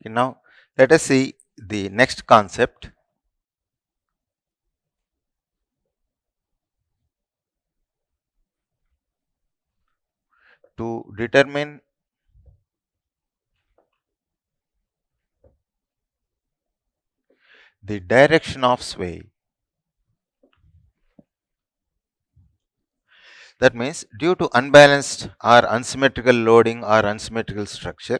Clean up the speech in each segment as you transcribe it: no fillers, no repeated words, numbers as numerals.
Okay, now let us see the next concept. To determine the direction of sway. That means due to unbalanced or unsymmetrical loading or unsymmetrical structure,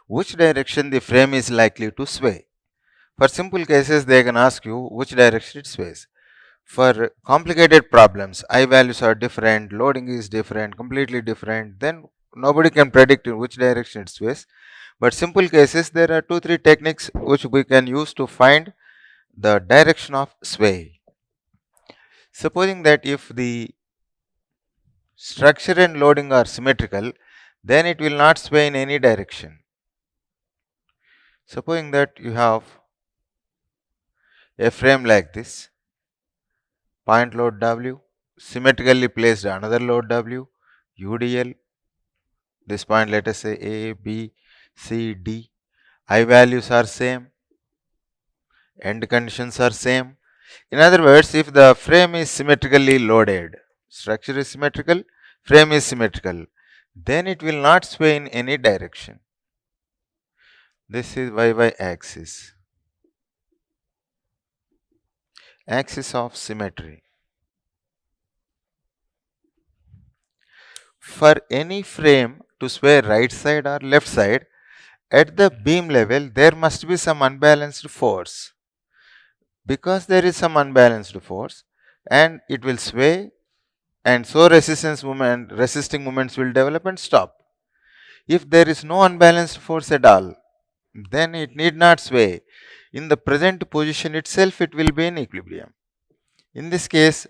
which direction the frame is likely to sway. For simple cases, they can ask you which direction it sways. For complicated problems, I values are different, loading is different, completely different, then nobody can predict in which direction it sways. But simple cases, there are 2-3 techniques which we can use to find the direction of sway. Supposing that if the structure and loading are symmetrical, then it will not sway in any direction. Supposing that you have a frame like this, point load W, symmetrically placed another load W, UDL, this point let us say A, B, C, D, I values are same, end conditions are same. In other words, if the frame is symmetrically loaded, structure is symmetrical, frame is symmetrical, then it will not sway in any direction. This is YY axis, axis of symmetry. For any frame to sway right side or left side, at the beam level there must be some unbalanced force. Because there is some unbalanced force and it will sway, and so resisting moments will develop and stop. If there is no unbalanced force at all, then it need not sway. In the present position itself, it will be in equilibrium. In this case,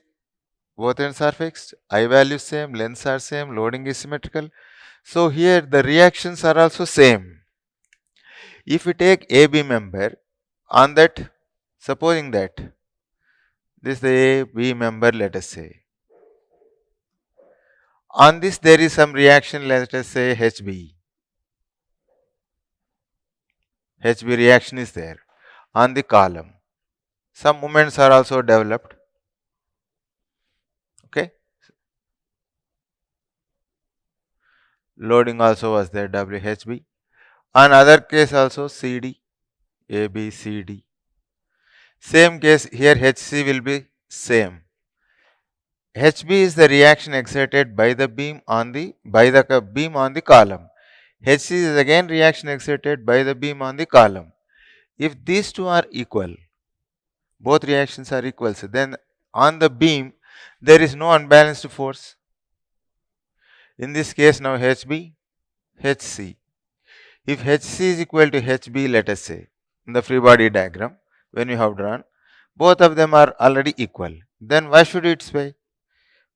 both ends are fixed, I values same, lengths are same, loading is symmetrical. So here the reactions are also same. If we take AB member, on that, supposing that this is the AB member, let us say. On this there is some reaction, let us say HB. HB reaction is there on the column. Some moments are also developed. Okay. Loading also was there, WHB. On other case also CD, AB, CD. Same case here, HC will be same. HB is the reaction exerted by the beam on the beam on the column. HC is again reaction exerted by the beam on the column. If these two are equal, both reactions are equal, so then on the beam there is no unbalanced force. In this case now HB, HC. If HC is equal to HB, let us say, in the free body diagram, when you have drawn, both of them are already equal. Then why should it sway?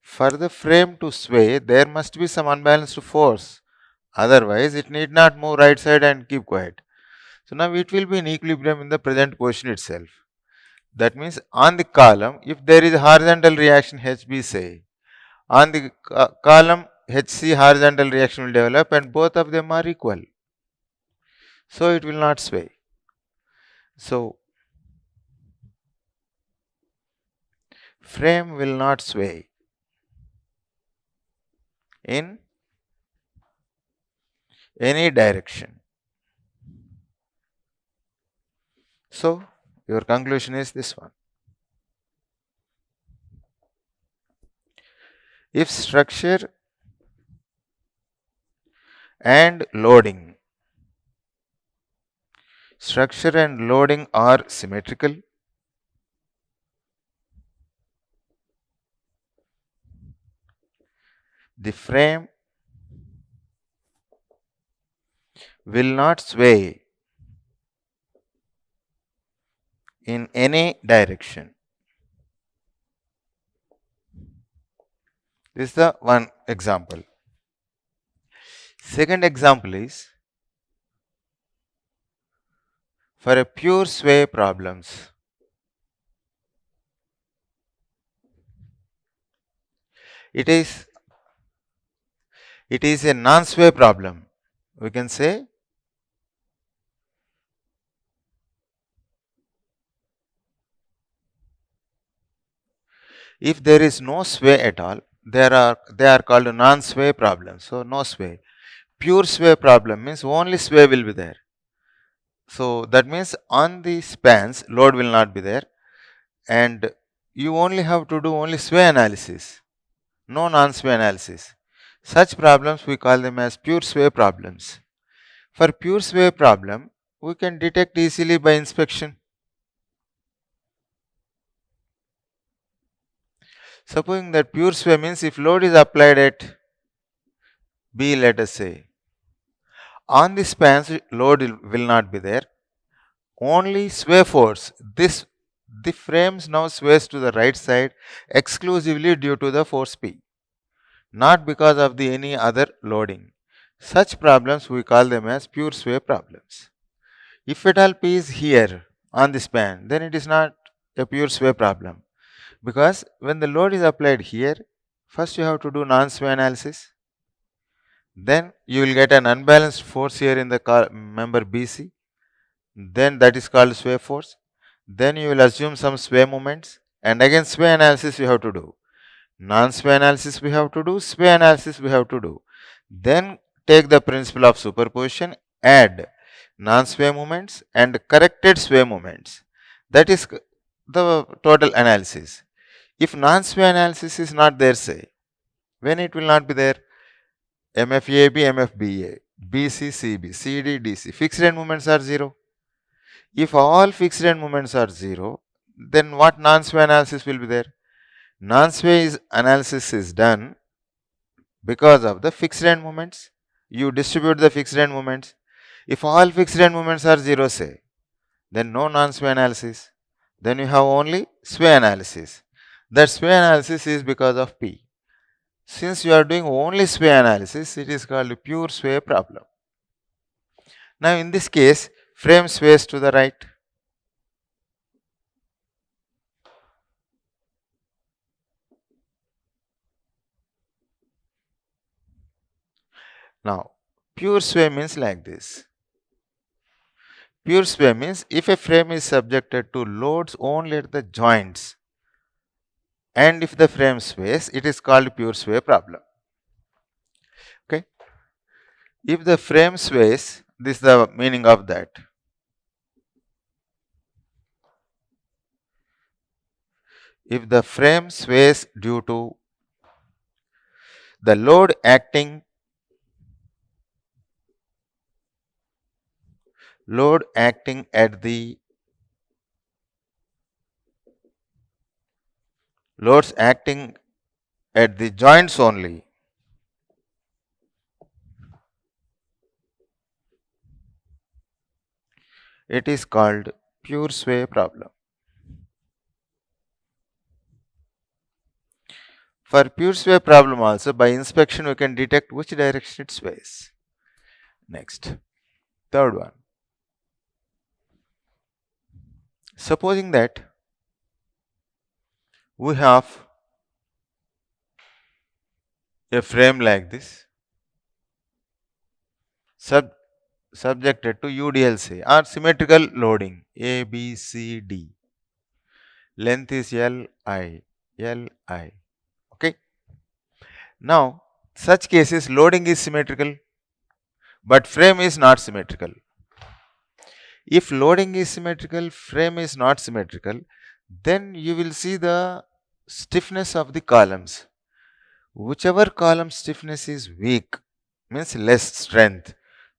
For the frame to sway, there must be some unbalanced force. Otherwise, it need not move right side and keep quiet. So now it will be in equilibrium in the present position itself. That means on the column, if there is a horizontal reaction HB, say, on the column HC horizontal reaction will develop and both of them are equal. So it will not sway. So frame will not sway in any direction. So your conclusion is this one. If structure and loading are symmetrical, the frame will not sway in any direction. This is the one example. Second example is for a pure sway problems. It is a non-sway problem. We can say If there is no sway at all, they are called non-sway problems. So no sway. Pure sway problem means only sway will be there. So that means on the spans load will not be there, and you only have to do only sway analysis, no non-sway analysis. Such problems we call them as pure sway problems. For pure sway problem, we can detect easily by inspection. Supposing that pure sway means if load is applied at B, let us say, on the spans load will not be there, only sway force. The frames now sways to the right side exclusively due to the force P, not because of the any other loading. Such problems we call them as pure sway problems. If at all P is here on the span, then it is not a pure sway problem, because when the load is applied here, first you have to do non-sway analysis, then you will get an unbalanced force here in the member BC, then that is called sway force. Then you will assume some sway moments, and again sway analysis you have to do. Non-sway analysis we have to do, sway analysis we have to do. Then take the principle of superposition, add non-sway moments and corrected sway moments. That is the total analysis. If non-sway analysis is not there, say, when it will not be there, MFAB, MFBA, BC, CB, CD, DC, fixed end moments are 0. If all fixed end moments are 0, then what non-sway analysis will be there? Non-sway analysis is done because of the fixed end moments. You distribute the fixed end moments. If all fixed end moments are 0, say, then no non-sway analysis. Then you have only sway analysis. That sway analysis is because of P. Since you are doing only sway analysis, it is called pure sway problem. Now in this case, frame sways to the right. Now, pure sway means like this. Pure sway means if a frame is subjected to loads only at the joints, and if the frame sways, it is called pure sway problem. Okay. If the frame sways, this is the meaning of that. If the frame sways due to the load acting at the loads acting at the joints only, it is called pure sway problem. For pure sway problem also, by inspection we can detect which direction it sways. Next, third one. Supposing that we have a frame like this, subjected to UDLC or symmetrical loading A, B, C, D. Length is Li. Okay. Now, such cases loading is symmetrical, but frame is not symmetrical. If loading is symmetrical, frame is not symmetrical, then you will see the stiffness of the columns. Whichever column stiffness is weak, means less strength,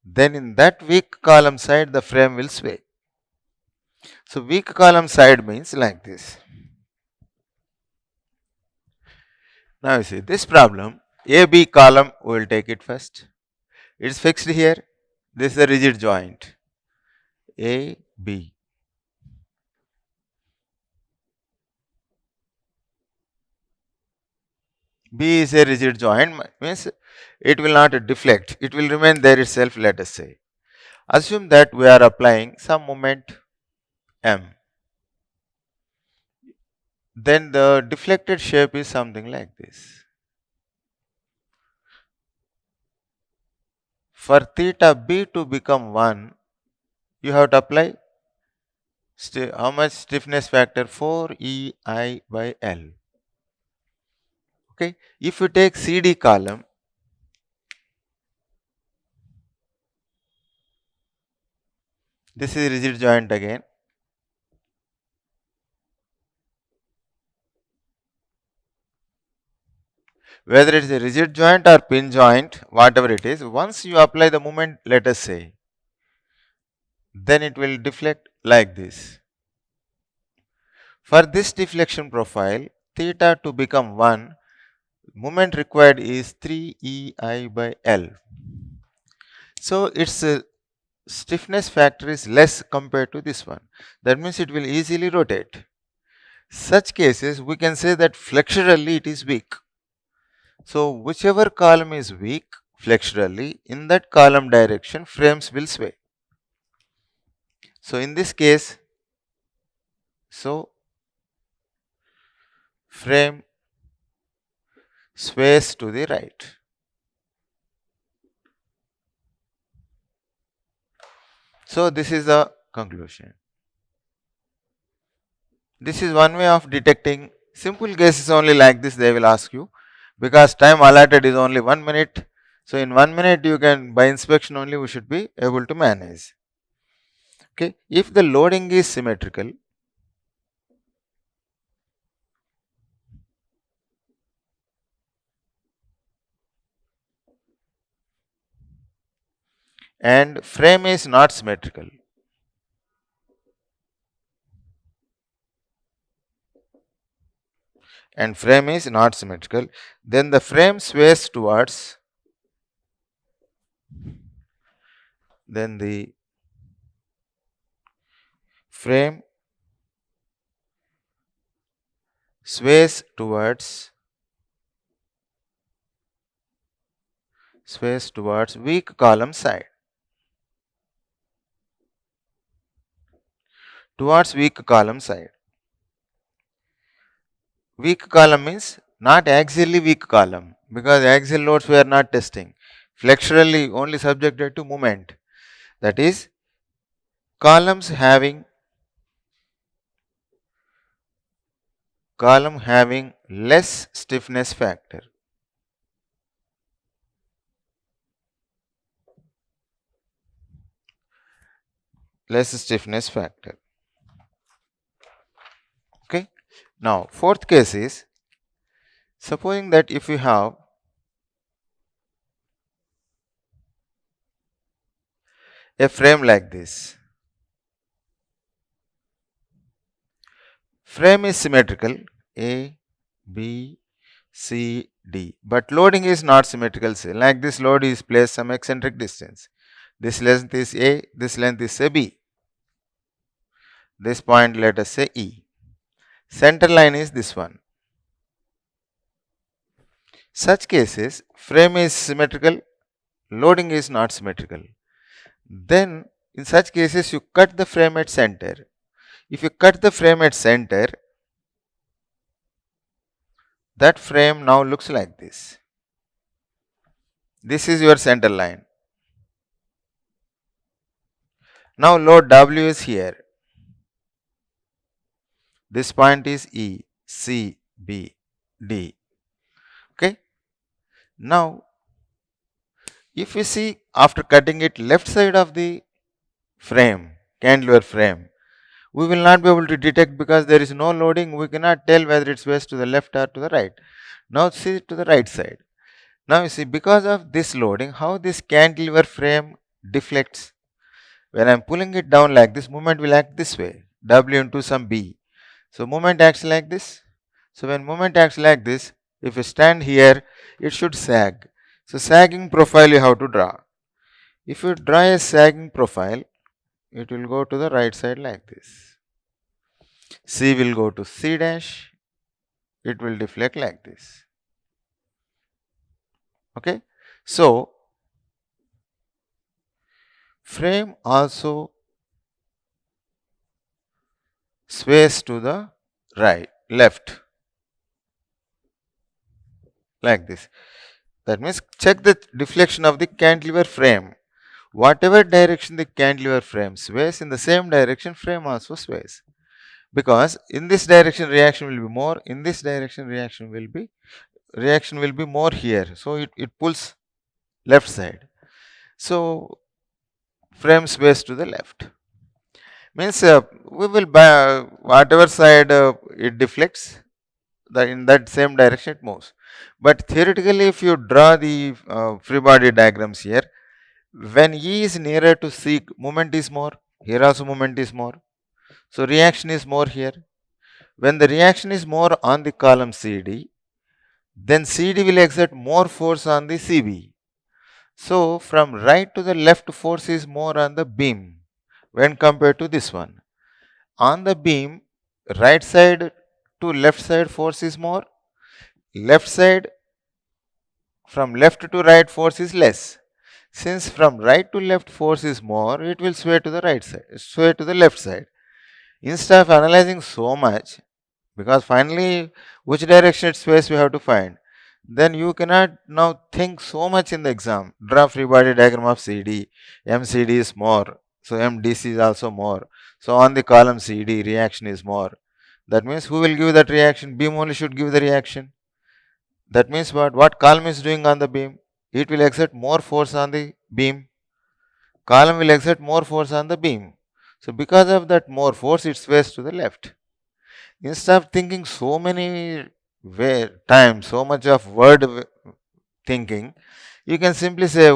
then in that weak column side the frame will sway. So weak column side means like this. Now you see this problem, AB column, we will take it first. It is fixed here. This is a rigid joint. A, B. B is a rigid joint, means it will not deflect. It will remain there itself, let us say. Assume that we are applying some moment M. Then the deflected shape is something like this. For theta B to become 1, you have to apply how much stiffness factor? 4 EI by L. Okay, if you take CD column, this is rigid joint again. Whether it is a rigid joint or pin joint, whatever it is, once you apply the moment, let us say, then it will deflect like this. For this deflection profile, theta to become 1, moment required is 3 EI by L. So its stiffness factor is less compared to this one. That means it will easily rotate. Such cases, we can say that flexurally it is weak. So whichever column is weak flexurally, in that column direction frames will sway. So in this case, frame sways to the right. So this is the conclusion. This is one way of detecting. Simple cases only like this they will ask you, because time allotted is only 1 minute. So in 1 minute you can, by inspection only we should be able to manage. Okay, if the loading is symmetrical, and frame is not symmetrical, then the frame sways towards, then the frame sways towards weak column side. Weak column means not axially weak column, because axial loads we are not testing. Flexurally only subjected to moment. That is, column having less stiffness factor. Okay. Now, fourth case is, supposing that if you have a frame like this, frame is symmetrical A, B, C, D, but loading is not symmetrical. Say, like this load is placed some eccentric distance. This length is A, this length is say B. This point let us say E. Center line is this one. Such cases, frame is symmetrical, loading is not symmetrical. Then in such cases you cut the frame at center. If you cut the frame at center, that frame now looks like this. This is your center line. Now load W is here. This point is E, C, B, D. Okay. Now, if you see after cutting it left side of the frame, cantilever frame, we will not be able to detect because there is no loading. We cannot tell whether it sways to the left or to the right. Now see to the right side. Now you see, because of this loading, how this cantilever frame deflects. When I am pulling it down like this, movement will act this way, W into some B. So movement acts like this. So when movement acts like this, if you stand here, it should sag. So sagging profile you have to draw. If you draw a sagging profile, it will go to the right side like this. C will go to C dash, it will deflect like this. Okay. So frame also sways to the left like this. That means check the deflection of the cantilever frame. Whatever direction the cantilever frame sways, in the same direction frame also sways. Because in this direction reaction will be more, in this direction reaction will be reaction will be more here. So it pulls left side. So frame space to the left. Means we will buy whatever side it deflects, that in that same direction it moves. But theoretically, if you draw the free body diagrams here, when E is nearer to C, moment is more. Here also moment is more. So reaction is more here. When the reaction is more on the column CD, then CD will exert more force on the CB. So from right to the left, force is more on the beam when compared to this one. On the beam, right side to left side force is more. Left side from left to right force is less. Since from right to left force is more, it will sway to the right side, sway to the left side. Instead of analyzing so much, because finally which direction it sways we have to find, then you cannot now think so much in the exam. Draw free body diagram of CD, MCD is more, so MDC is also more. So on the column CD, reaction is more. That means who will give that reaction? Beam only should give the reaction. That means what? What column is doing on the beam? It will exert more force on the beam. Column will exert more force on the beam. So because of that more force, it sways to the left. Instead of thinking so many times, so much of thinking, you can simply say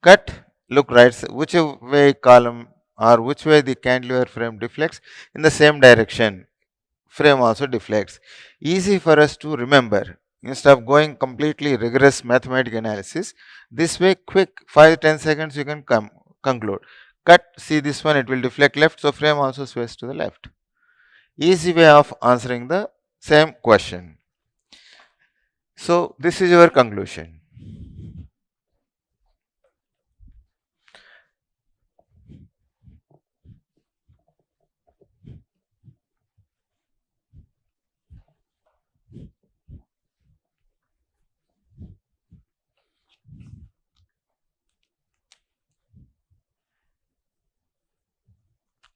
cut, look right, which way column or which way the cantilever frame deflects, in the same direction frame also deflects. Easy for us to remember. Instead of going completely rigorous mathematical analysis, this way quick 5-10 seconds you can conclude. Cut, see this one, it will deflect left, so frame also sways to the left. Easy way of answering the same question. So this is your conclusion.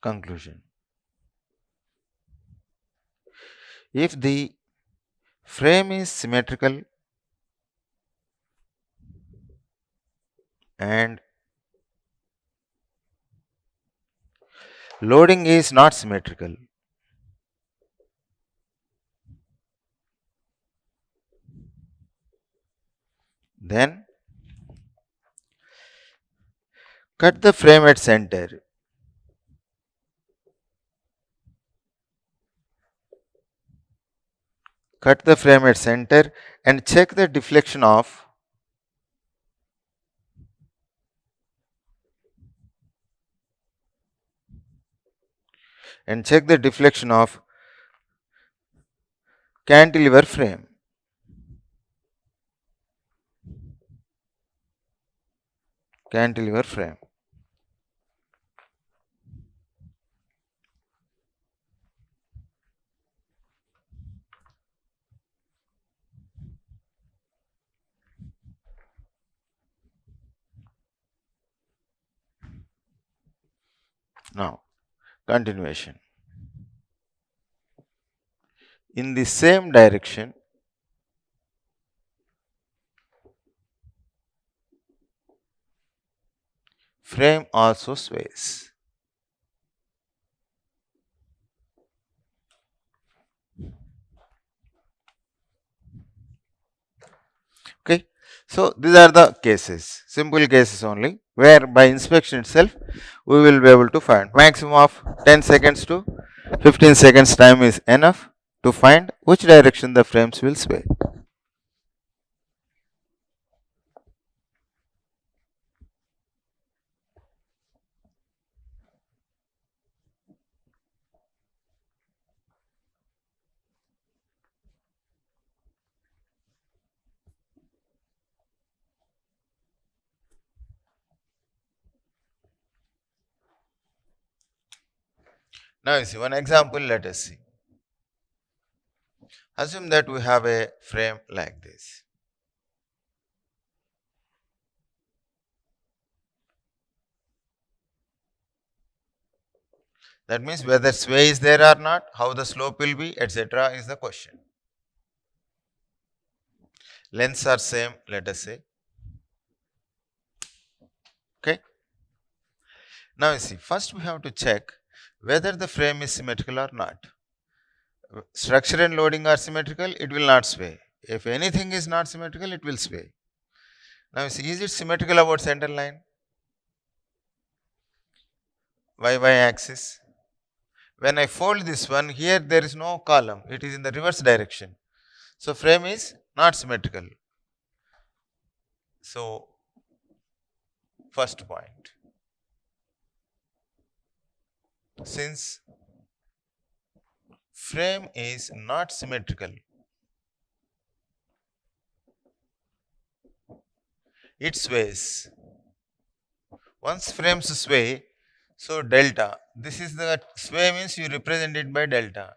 Conclusion. If the frame is symmetrical and loading is not symmetrical, then cut the frame at center. Cut the frame at center and check the deflection of cantilever frame. Cantilever frame. Now, continuation. In the same direction, frame also sways. Okay, so these are the cases, simple cases only, where by inspection itself we will be able to find. Maximum of 10 seconds to 15 seconds time is enough to find which direction the frames will sway. Now you see one example, let us see. Assume that we have a frame like this. That means whether sway is there or not, how the slope will be, etc. is the question. Lengths are same, let us say. Okay. Now you see, first we have to check whether the frame is symmetrical or not. Structure and loading are symmetrical, it will not sway. If anything is not symmetrical, it will sway. Now you see, is it symmetrical about center line? Y axis. When I fold this one, here there is no column, it is in the reverse direction. So frame is not symmetrical. So first point, since frame is not symmetrical, it sways. Once frames sway, so delta, this is the sway means you represent it by delta.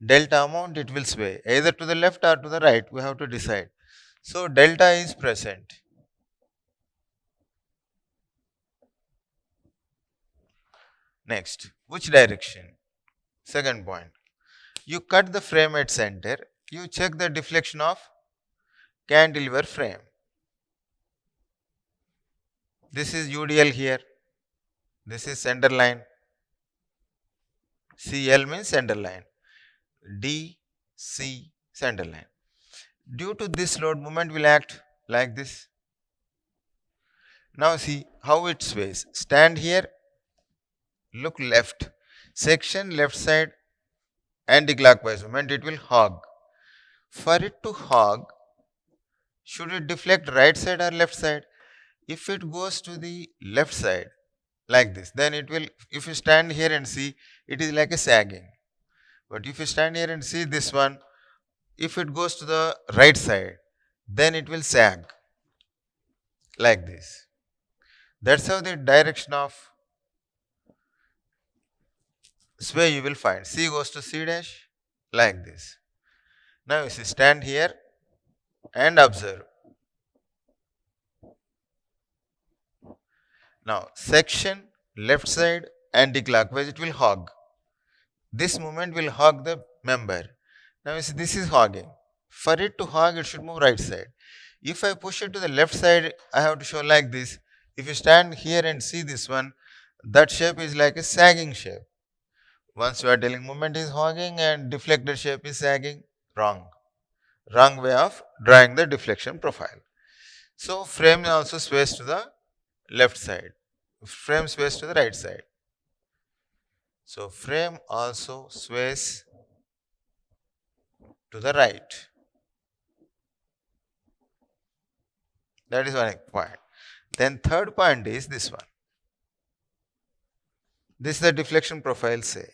Delta amount it will sway either to the left or to the right, we have to decide. So delta is present. Next, which direction? Second point, you cut the frame at center, you check the deflection of cantilever frame. This is UDL here, this is center line, CL means center line, DC center line. Due to this load, moment will act like this. Now see how it sways. Stand here, look left, section left side, anti-clockwise movement, it will hog. For it to hog, should it deflect right side or left side? If it goes to the left side like this, then it will, if you stand here and see, it is like a sagging. But if you stand here and see this one, if it goes to the right side, then it will sag like this. That's how the direction of sway you will find. C goes to C dash like this. Now you see, stand here and observe. Now section left side anti-clockwise, it will hog. This movement will hog the member. Now you see, this is hogging. For it to hog, it should move right side. If I push it to the left side, I have to show like this. If you stand here and see this one, that shape is like a sagging shape. Once you are telling movement is hogging and deflected shape is sagging, wrong. Wrong way of drawing the deflection profile. So frame also sways to the left side, frame sways to the right side. So frame also sways to the right. That is one point. Then third point is this one. This is the deflection profile, say.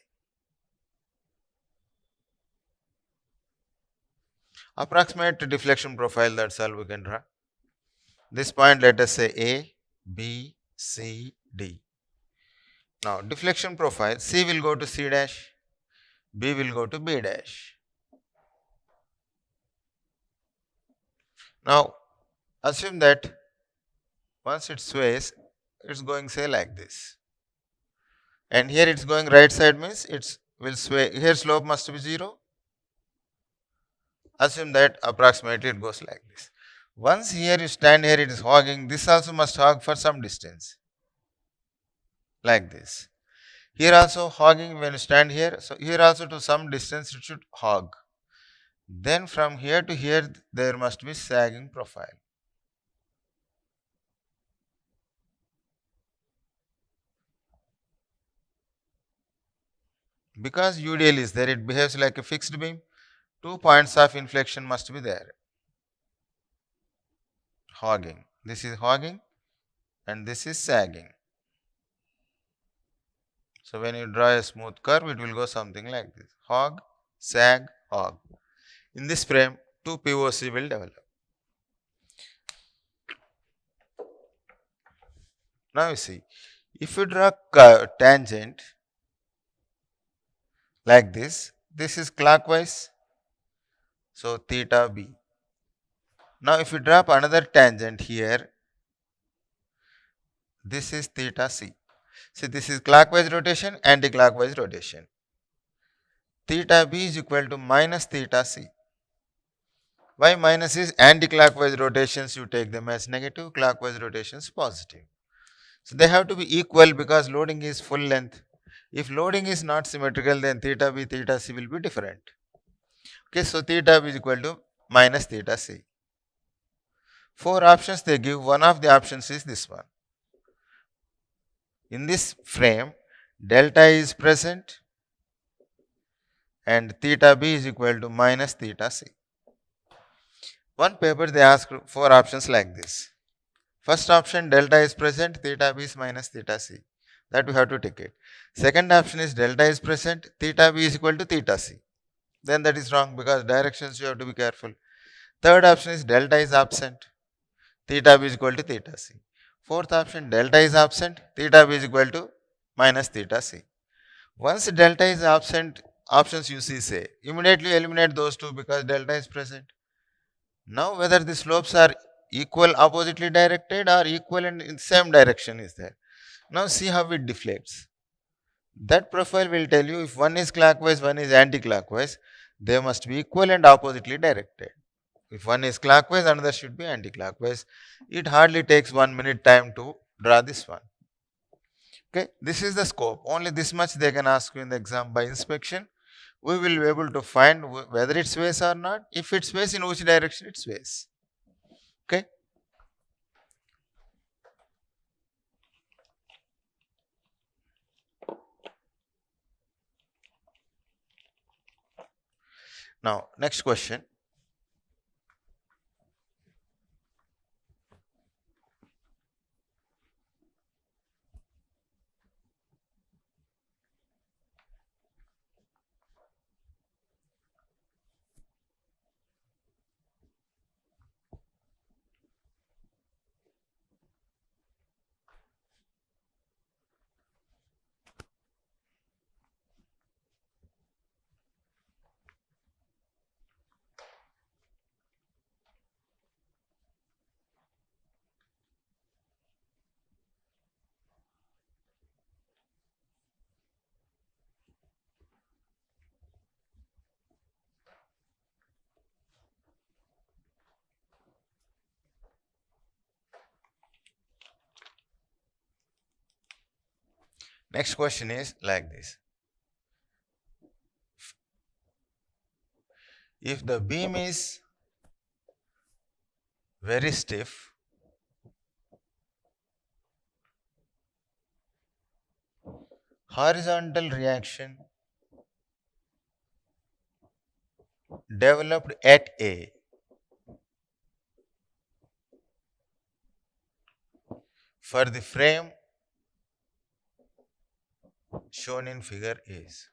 Approximate deflection profile, that's all we can draw. This point, let us say A, B, C, D. Now deflection profile, C will go to C dash, B will go to B dash. Now assume that once it sways, it's going say like this. And here it's going right side means it will sway, here slope must be 0. Assume that approximately it goes like this. Once here you stand here, it is hogging, this also must hog for some distance. Like this. Here also hogging when you stand here, so here also to some distance it should hog. Then from here to here there must be sagging profile. Because UDL is there, it behaves like a fixed beam. 2 points of inflection must be there. Hogging. This is hogging and this is sagging. So when you draw a smooth curve, it will go something like this. Hog, sag, hog. In this frame, 2 POC will develop. Now you see, if you draw a tangent like this is clockwise, so theta B. Now if you drop another tangent here, this is theta C. See, this is clockwise rotation, anti-clockwise rotation. Theta B is equal to minus theta C. Y minus is anti-clockwise rotations, you take them as negative, clockwise rotations positive. So they have to be equal because loading is full length. If loading is not symmetrical, then theta b, theta c will be different. Okay, so theta b is equal to minus theta c. 4 options they give, one of the options is this one. In this frame, delta is present and theta b is equal to minus theta c. One paper they ask 4 options like this. First option, delta is present, theta b is minus theta c. That we have to take it. Second option is delta is present, theta b is equal to theta c. Then that is wrong because directions you have to be careful. Third option is delta is absent, theta b is equal to theta c. Fourth option, delta is absent, theta b is equal to minus theta c. Once delta is absent, options you see say, immediately eliminate those two because delta is present. Now whether the slopes are equal oppositely directed or equal and in same direction is there. Now see how it deflects. That profile will tell you if one is clockwise, one is anti-clockwise, they must be equal and oppositely directed. If one is clockwise, another should be anti-clockwise. It hardly takes 1 minute time to draw this one. Okay, this is the scope. Only this much they can ask you in the exam. By inspection, we will be able to find whether it sways or not. If it sways, in which direction it sways. Okay. Now, next question. Next question is like this. If the beam is very stiff, horizontal reaction developed at A for the frame shown in figure is.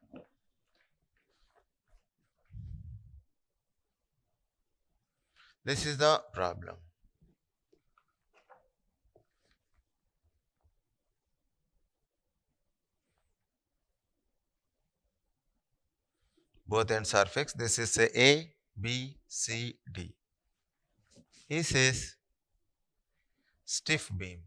This is the problem. Both ends are fixed. This is A, B, C, D. He says stiff beam.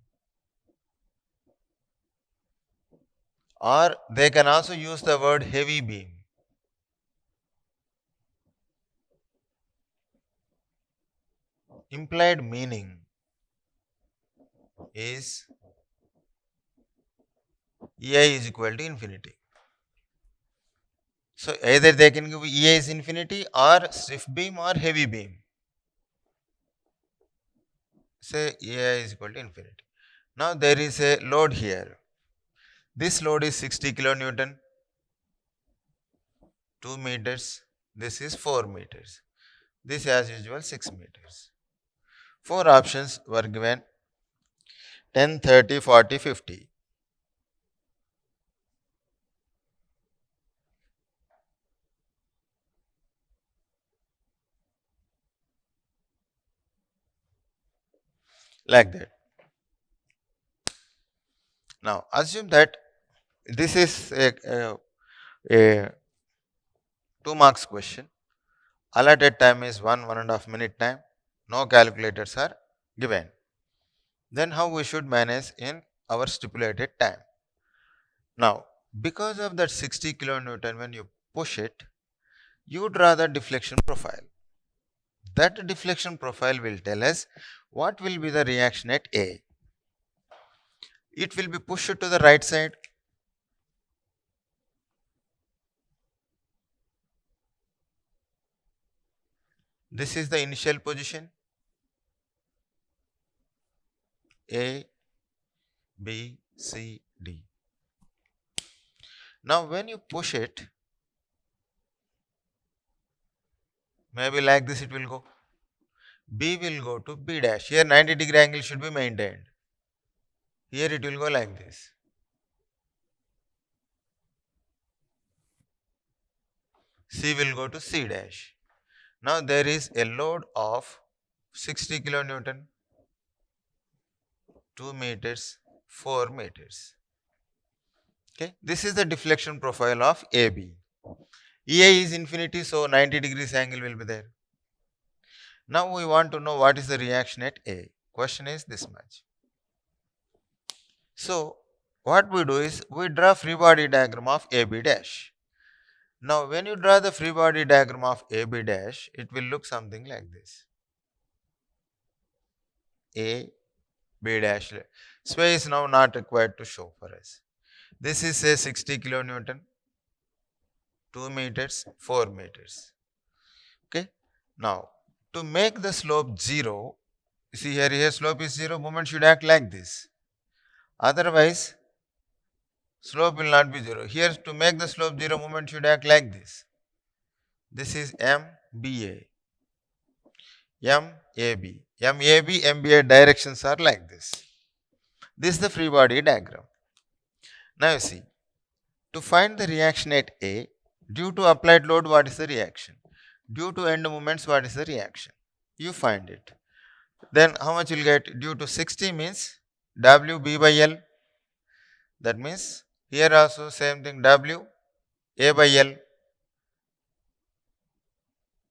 Or they can also use the word heavy beam. Implied meaning is EI is equal to infinity. So either they can give EI is infinity or stiff beam or heavy beam. Say EI is equal to infinity. Now there is a load here. This load is 60 kilonewton, 2 meters. This is 4 meters. This as usual 6 meters. 4 options were given 10, 30, 40, 50. Like that. Now assume that this is a 2 marks question. Allotted time is 1.5 minute time. No calculators are given. Then how we should manage in our stipulated time? Now, because of that 60 kilonewton, when you push it, you draw the deflection profile. That deflection profile will tell us what will be the reaction at A. It will be pushed to the right side. This is the initial position. A, B, C, D. Now when you push it, maybe like this it will go. B will go to B dash. Here 90-degree angle should be maintained. Here it will go like this. C will go to C dash. Now there is a load of 60 kilonewton, 2 meters, 4 meters. Okay, this is the deflection profile of AB. EA is infinity, so 90 degrees angle will be there. Now we want to know what is the reaction at A. Question is this much. So what we do is we draw free body diagram of AB dash. Now when you draw the free body diagram of AB dash, it will look something like this. A, B dash. Space now not required to show for us. This is say 60 kilonewton, 2 meters, 4 meters. Okay. Now to make the slope 0, see here slope is 0, moment should act like this. Otherwise, slope will not be 0. Here to make the slope 0, moment should act like this. This is MBA, MAB. MAB, MBA directions are like this. This is the free body diagram. Now you see, to find the reaction at A, due to applied load, what is the reaction? Due to end moments, what is the reaction? You find it. Then how much you will get? Due to 60 means WB by L. That means here also same thing, W A by L.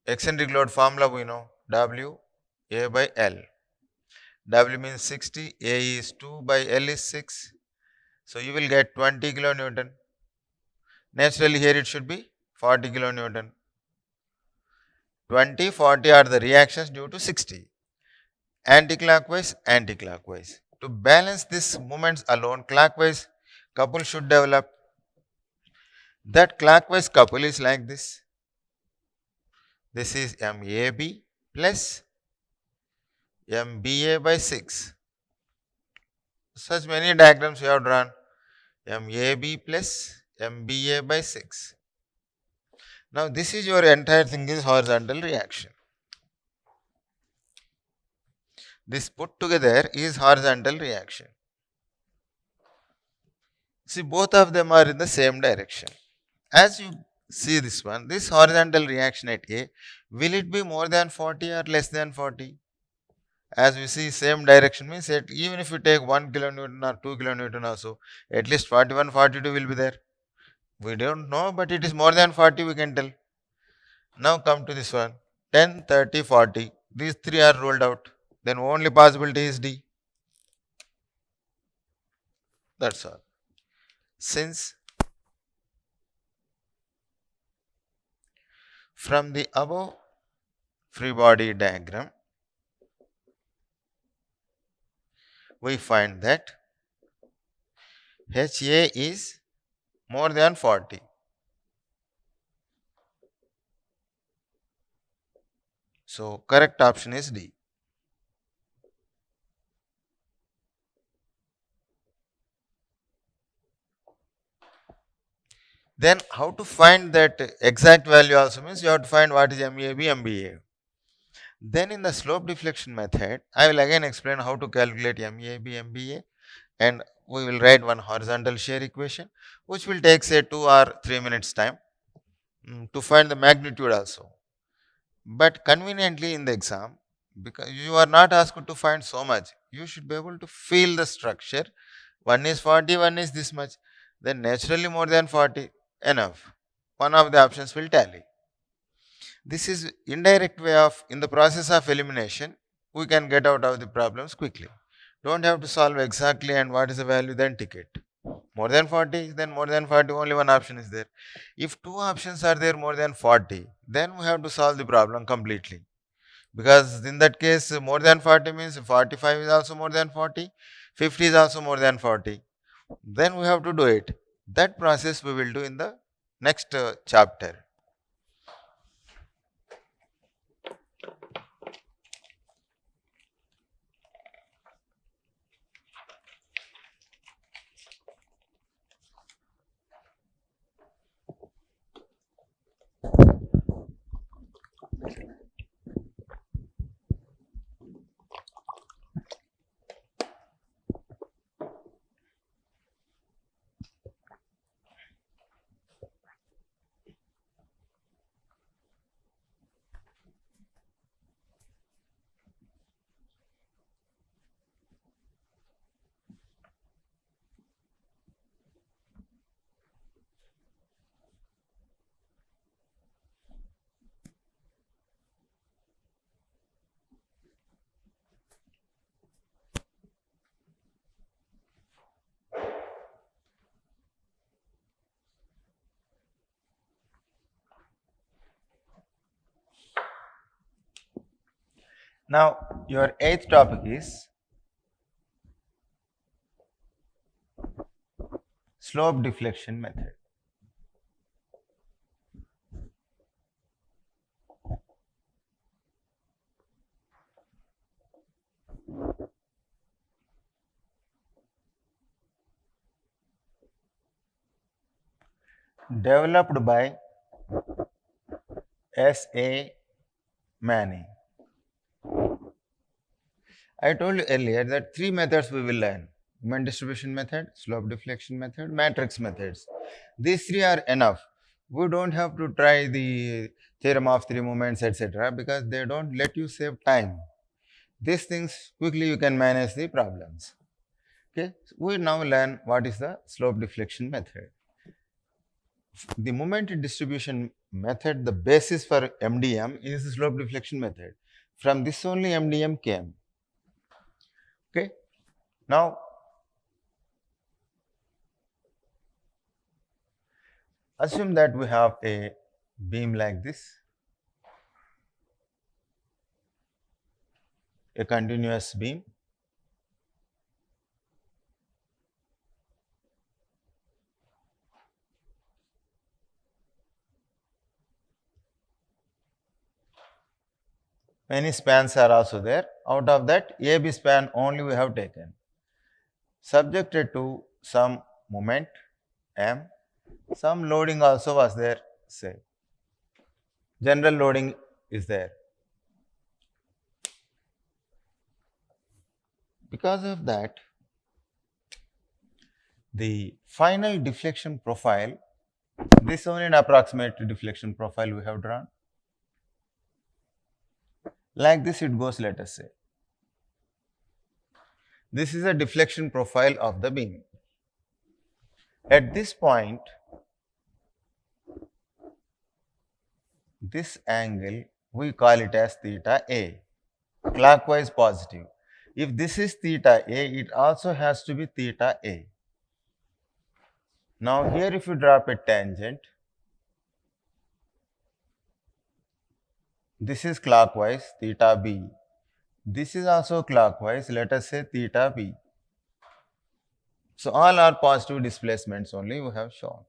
Eccentric load formula we know, W A by L. W means 60, A is 2 by L is 6. So you will get 20 kilonewton. Naturally here it should be 40 kilonewton. 20, 40 are the reactions due to 60. Anti-clockwise, anti-clockwise. To balance this moments alone, clockwise couple should develop. That clockwise couple is like this. This is MAB plus MBA by 6. Such many diagrams we have drawn. MAB plus MBA by 6. Now this is your entire thing is horizontal reaction. This put together is horizontal reaction. See, both of them are in the same direction. As you see this one, this horizontal reaction at A, will it be more than 40 or less than 40? As we see same direction means that even if you take 1 kilonewton or 2 kilonewton also, at least 41, 42 will be there. We don't know, but it is more than 40 we can tell. Now come to this one, 10, 30, 40. These three are ruled out. Then only possibility is D. That's all. Since from the above free body diagram, we find that HA is more than 40. So correct option is D. Then how to find that exact value also means you have to find what is MAB, MBA. Then in the slope deflection method, I will again explain how to calculate MAB, MBA, and we will write one horizontal shear equation which will take say 2 or 3 minutes time to find the magnitude also. But conveniently in the exam, because you are not asked to find so much, you should be able to feel the structure. One is 40, one is this much. Then naturally more than 40, enough. One of the options will tally. This is indirect way of, in the process of elimination, we can get out of the problems quickly. Don't have to solve exactly and what is the value, then tick it. More than 40, then more than 40, only one option is there. If two options are there more than 40, then we have to solve the problem completely. because in that case more than 40 means 45 is also more than 40, 50 is also more than 40. Then we have to do it. That process we will do in the next chapter. Now your eighth topic is slope deflection method. Developed by S.A. Manning. I told you earlier that three methods we will learn: moment distribution method, slope deflection method, matrix methods. These three are enough. We don't have to try the theorem of three moments, etc., because they don't let you save time. These things quickly you can manage the problems. Okay, so we now learn what is the slope deflection method. The moment distribution method, the basis for MDM is the slope deflection method. From this only MDM came. Okay, now assume that we have a beam like this, a continuous beam. Many spans are also there. Out of that, AB span only we have taken. Subjected to some moment M, some loading also was there, say. General loading is there. Because of that, the final deflection profile, this only an approximate deflection profile we have drawn. Like this it goes, let us say. This is a deflection profile of the beam. At this point, this angle we call it as theta A, clockwise positive. If this is theta A, it also has to be theta A. Now here if you drop a tangent, this is clockwise theta B. This is also clockwise, let us say theta B. So all are positive displacements only we have shown.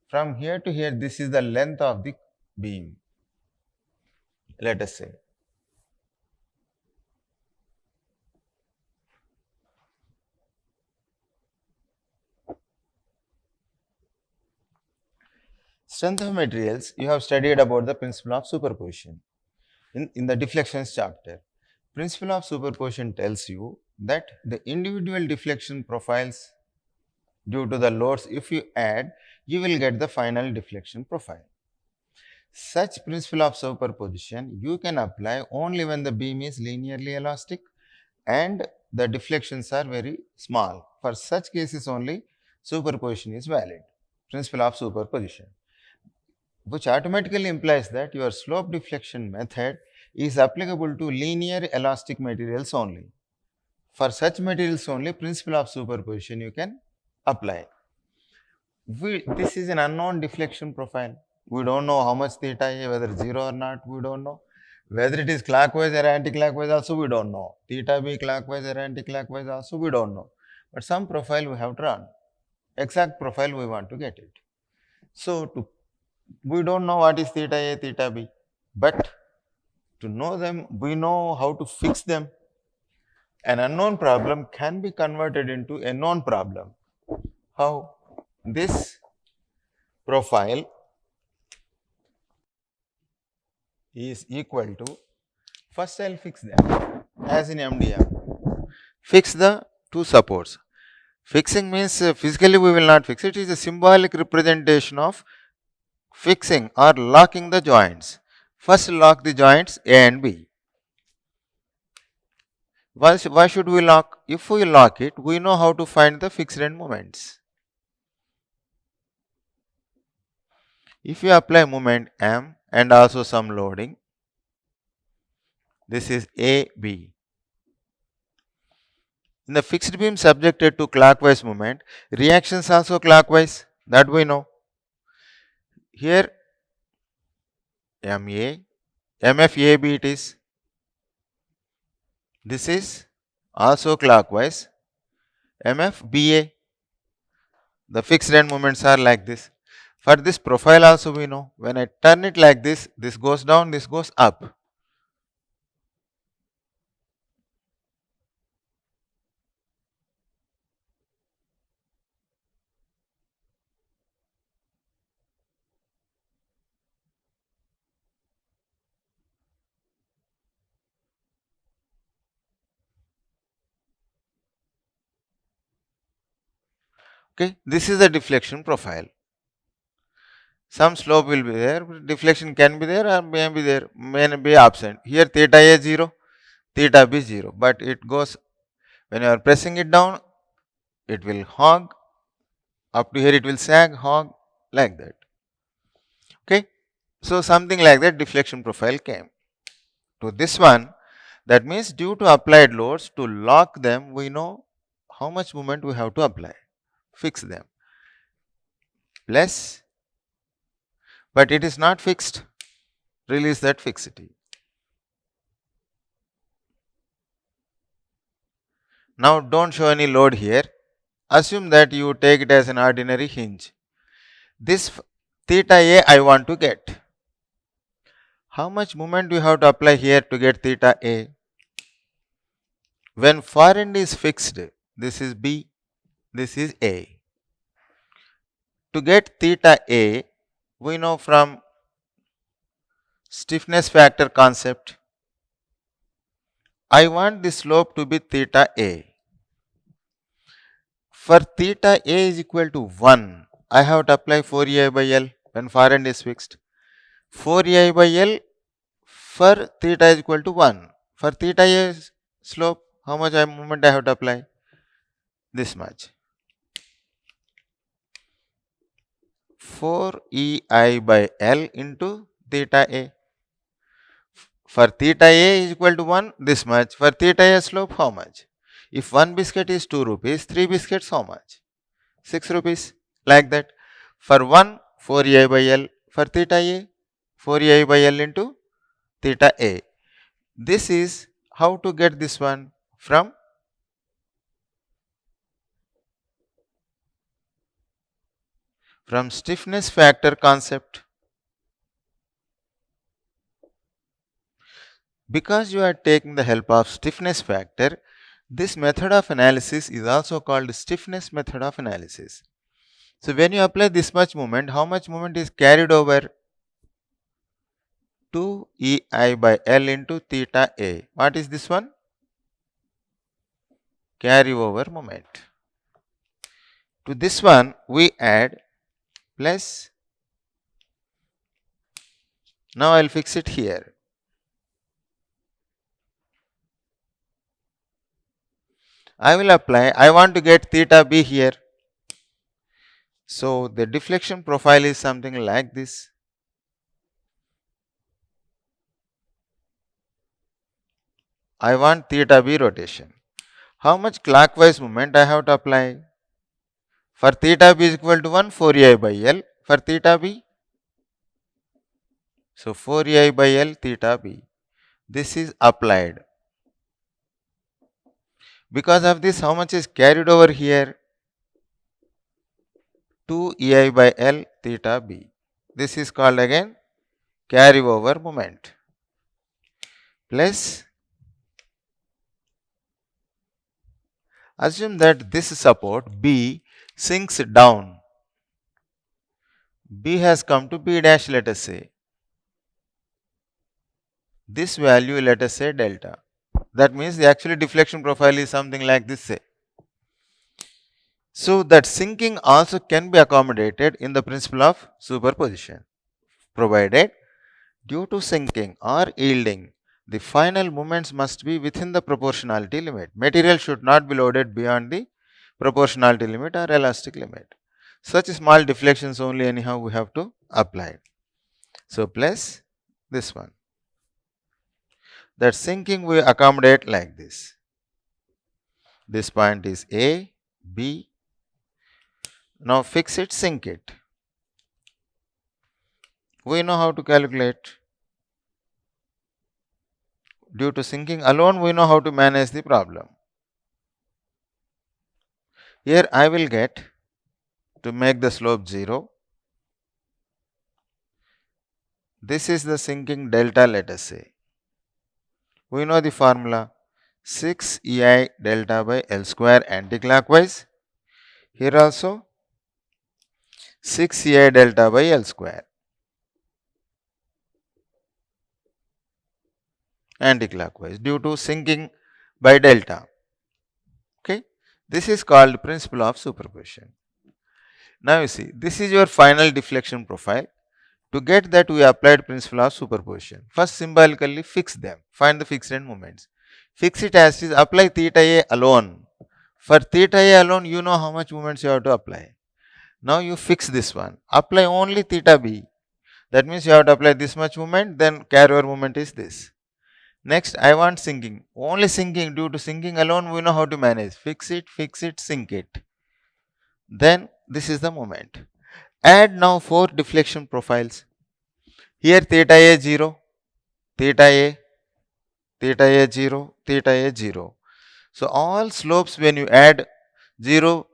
From here to here, this is the length of the beam, let us say. Strength of materials, you have studied about the principle of superposition in the deflections chapter. Principle of superposition tells you that the individual deflection profiles due to the loads, if you add, you will get the final deflection profile. Such principle of superposition you can apply only when the beam is linearly elastic and the deflections are very small. For such cases only superposition is valid. Principle of superposition, which automatically implies that your slope deflection method is applicable to linear elastic materials only. For such materials only, principle of superposition you can apply. This is an unknown deflection profile. We don't know how much theta A, whether 0 or not, we don't know. Whether it is clockwise or anti-clockwise also we don't know. Theta b clockwise or anti-clockwise also we don't know. But some profile we have drawn. Exact profile we want to get it. So we don't know what is theta a, theta b. But to know them, we know how to fix them. An unknown problem can be converted into a known problem. How? This profile is equal to, first I'll fix them as in MDM. Fix the two supports. Fixing means physically we will not fix it. It is a symbolic representation of fixing or locking the joints. First lock the joints A and B. Why should we lock? If we lock it, we know how to find the fixed end moments. If you apply moment M and also some loading, this is A, B. In the fixed beam subjected to clockwise movement, reactions also clockwise, that we know. Here MA, MFAB it is. This is also clockwise. MFBA. The fixed end moments are like this. For this profile also we know, when I turn it like this, this goes down, this goes up. Okay, this is the deflection profile. Some slope will be there, deflection can be there or may be there, may be absent. Here theta A 0, theta B 0, but it goes, when you are pressing it down, it will hog, up to here it will sag, hog, like that. Okay, so something like that deflection profile came. To this one, that means due to applied loads, to lock them, we know how much moment we have to apply, fix them, plus, but it is not fixed, release that fixity. Now don't show any load here, assume that you take it as an ordinary hinge. This theta A I want to get. How much moment do you have to apply here to get theta A? When far end is fixed, this is B, this is A. To get theta A, we know from stiffness factor concept, I want the slope to be theta A. For theta A is equal to 1, I have to apply 4EI by L when far end is fixed. 4EI by L for theta is equal to 1. For theta A slope, how much moment I have to apply? This much. 4EI by L into theta A. For theta A is equal to 1, this much. For theta A slope, how much? If one biscuit is 2 rupees, 3 biscuits how much? 6 rupees, like that. For 1, 4EI by L. For theta A, 4EI by L into theta A. This is how to get this one from stiffness factor concept. Because you are taking the help of stiffness factor, this method of analysis is also called stiffness method of analysis. So when you apply this much moment, how much moment is carried over? 2EI by L into theta A. What is this one? Carry over moment. To this one we add plus, now I will fix it here. I will apply, I want to get theta B here. So the deflection profile is something like this. I want theta B rotation. How much clockwise moment I have to apply? For theta B is equal to 1, 4EI by L. For theta B, so 4EI by L theta B. This is applied. Because of this, how much is carried over here? 2 ei by L theta b. This is called again carry over moment. Plus, assume that this support B sinks down. B has come to B dash, let us say. This value, let us say delta. That means the actual deflection profile is something like this, say. So that sinking also can be accommodated in the principle of superposition, provided due to sinking or yielding, the final moments must be within the proportionality limit. Material should not be loaded beyond the proportionality limit or elastic limit. Such small deflections only anyhow we have to apply. So plus this one. That sinking we accommodate like this. This point is A, B. Now fix it, sink it. We know how to calculate. Due to sinking alone, we know how to manage the problem. Here I will get, to make the slope 0, this is the sinking delta, let us say. We know the formula 6 ei delta by L square anticlockwise. Here also 6 ei delta by L square anticlockwise due to sinking by delta. Okay, this is called principle of superposition. Now you see, this is your final deflection profile. To get that, we applied principle of superposition. First, symbolically fix them. Find the fixed end moments. Fix it as is. Apply theta A alone. For theta A alone, you know how much moments you have to apply. Now you fix this one. Apply only theta B. That means you have to apply this much moment. Then carryover moment is this. Next, I want sinking. Only sinking. Due to sinking alone, we know how to manage. Fix it, sink it. Then this is the moment. Add now 4 deflection profiles. Here theta A 0, theta A 0, theta A 0. So all slopes when you add 0,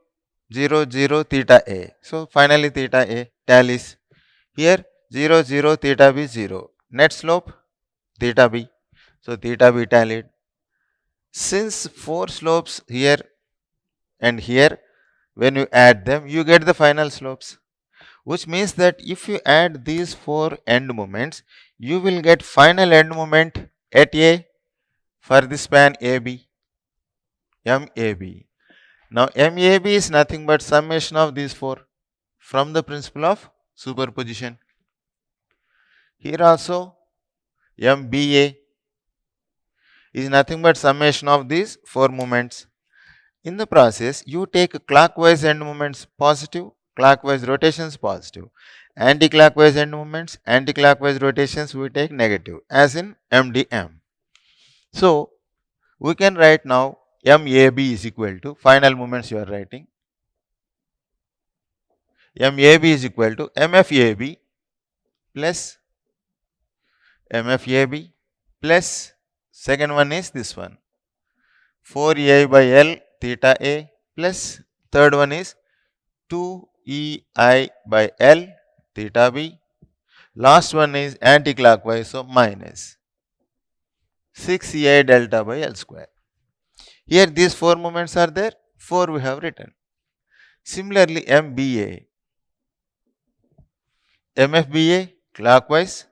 0, 0, theta A. So finally theta A tallies. Here 0, 0, theta B 0. Net slope theta B. So theta B tallied. Since 4 slopes here and here, when you add them, you get the final slopes. Which means that if you add these 4 end moments, you will get final end moment at A for the span AB, MAB. Now MAB is nothing but summation of these 4 from the principle of superposition. Here also MBA is nothing but summation of these 4 moments. In the process, you take clockwise end moments positive, clockwise rotations positive, anti-clockwise end moments, anti-clockwise rotations we take negative, as in MDM. So we can write now MAB is equal to, final moments you are writing, MAB is equal to MFAB plus MFAB plus, second one is this one, 4 ei by L theta A plus, third one is 2 ei by L theta B. Last one is anti-clockwise, so minus 6 ei delta by L square. Here these 4 moments are there, 4 we have written. Similarly, MBA, MFBA clockwise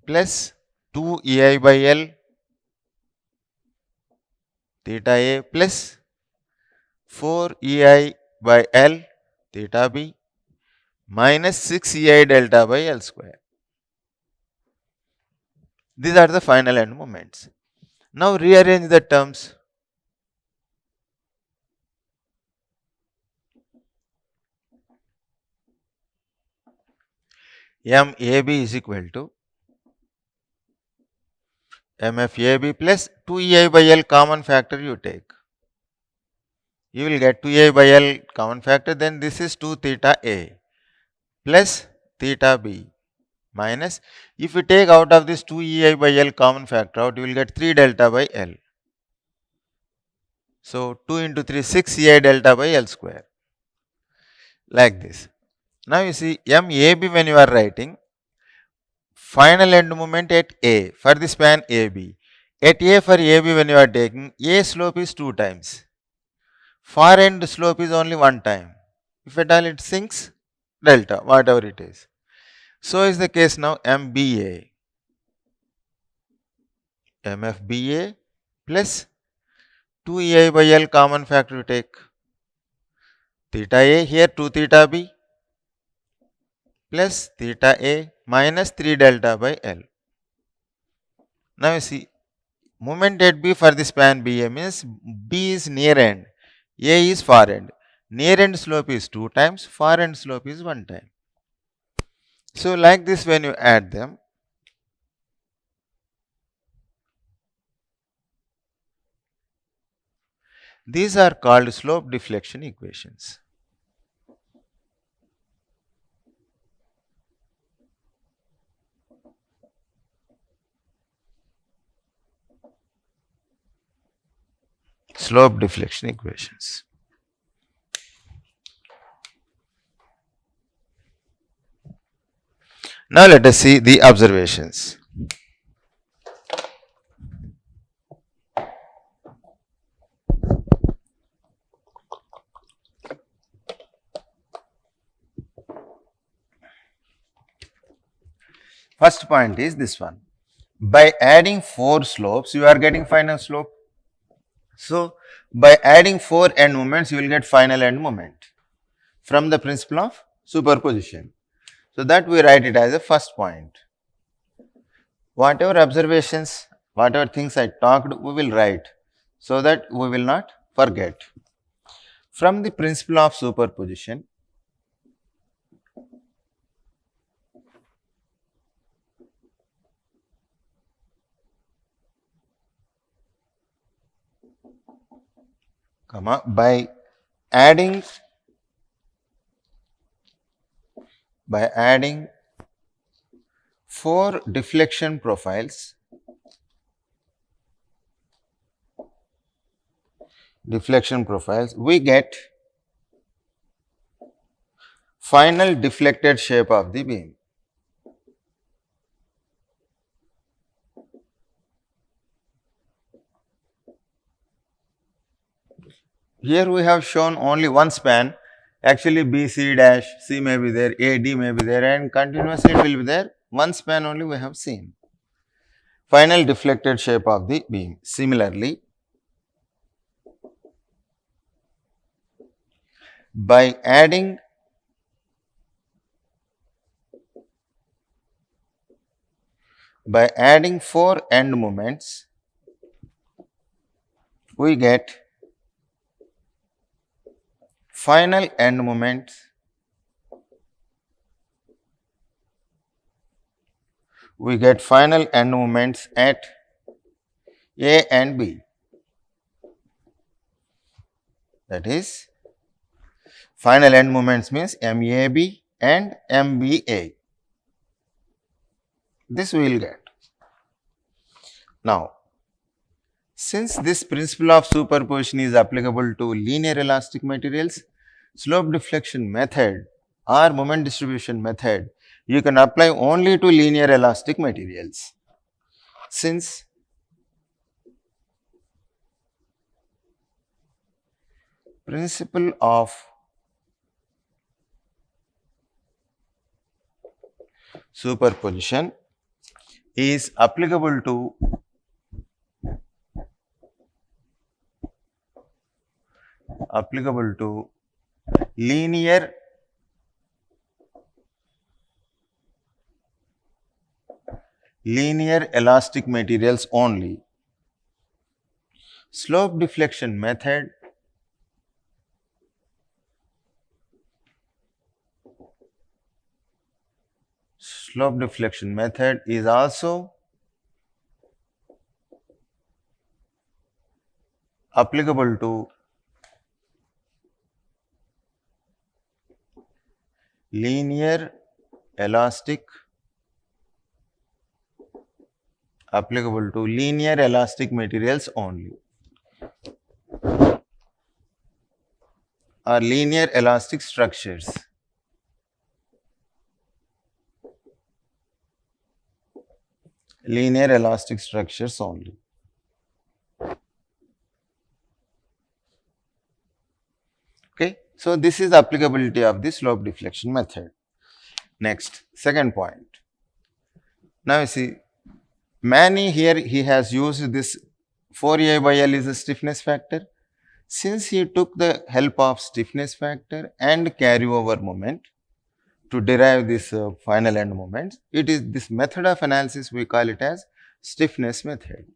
plus 2 ei by L theta A plus 4 ei by L theta B minus 6 ei delta by L square. These are the final end moments. Now rearrange the terms. MAB is equal to MFAB plus 2 ei by L common factor you take. You will get 2 ei by L common factor, then this is 2 theta A plus theta B minus, if you take out of this 2 ei by L common factor out, you will get 3 delta by L. So 2 into 3, 6 ei delta by L square, like this. Now you see MAB when you are writing, final end moment at A for the span AB. At A for AB when you are taking, A slope is 2 times. Far end slope is only 1 time. If at all it sinks, delta, whatever it is. So is the case now MBA. MFBA plus 2 ei by L common factor you take. Theta A here 2 theta B plus theta A minus 3 delta by L. Now you see, moment at B for the span BA means B is near end, A is far end. Near end slope is 2 times, far end slope is 1 time. So like this when you add them, these are called slope deflection equations. Slope deflection equations. Now let us see the observations. First point is this one. By adding 4 slopes, you are getting final slope. So, by adding 4 end moments, you will get final end moment from the principle of superposition. So, that we write it as a first point. Whatever observations, whatever things I talked, we will write so that we will not forget. From the principle of superposition, by adding 4 deflection profiles, we get final deflected shape of the beam. Here we have shown only one span, actually BC dash, C may be there, AD may be there, and continuously it will be there. One span only we have seen. Final deflected shape of the beam. Similarly, by adding By adding 4 end moments, we get final end moments. We get final end moments at A and B. That is, final end moments means MAB and MBA. This we will get. Now, since this principle of superposition is applicable to linear elastic materials, slope deflection method or moment distribution method you can apply only to linear elastic materials. Since principle of superposition is applicable to linear elastic materials only. Slope deflection method is also applicable to linear elastic applicable to linear elastic materials only, or linear elastic structures. Linear elastic structures only. Okay, so this is the applicability of the slope deflection method. Next, second point. Now you see, Manny here, he has used this 4A by L is a stiffness factor. Since he took the help of stiffness factor and carryover moment to derive this final end moment, it is this method of analysis, we call it as stiffness method.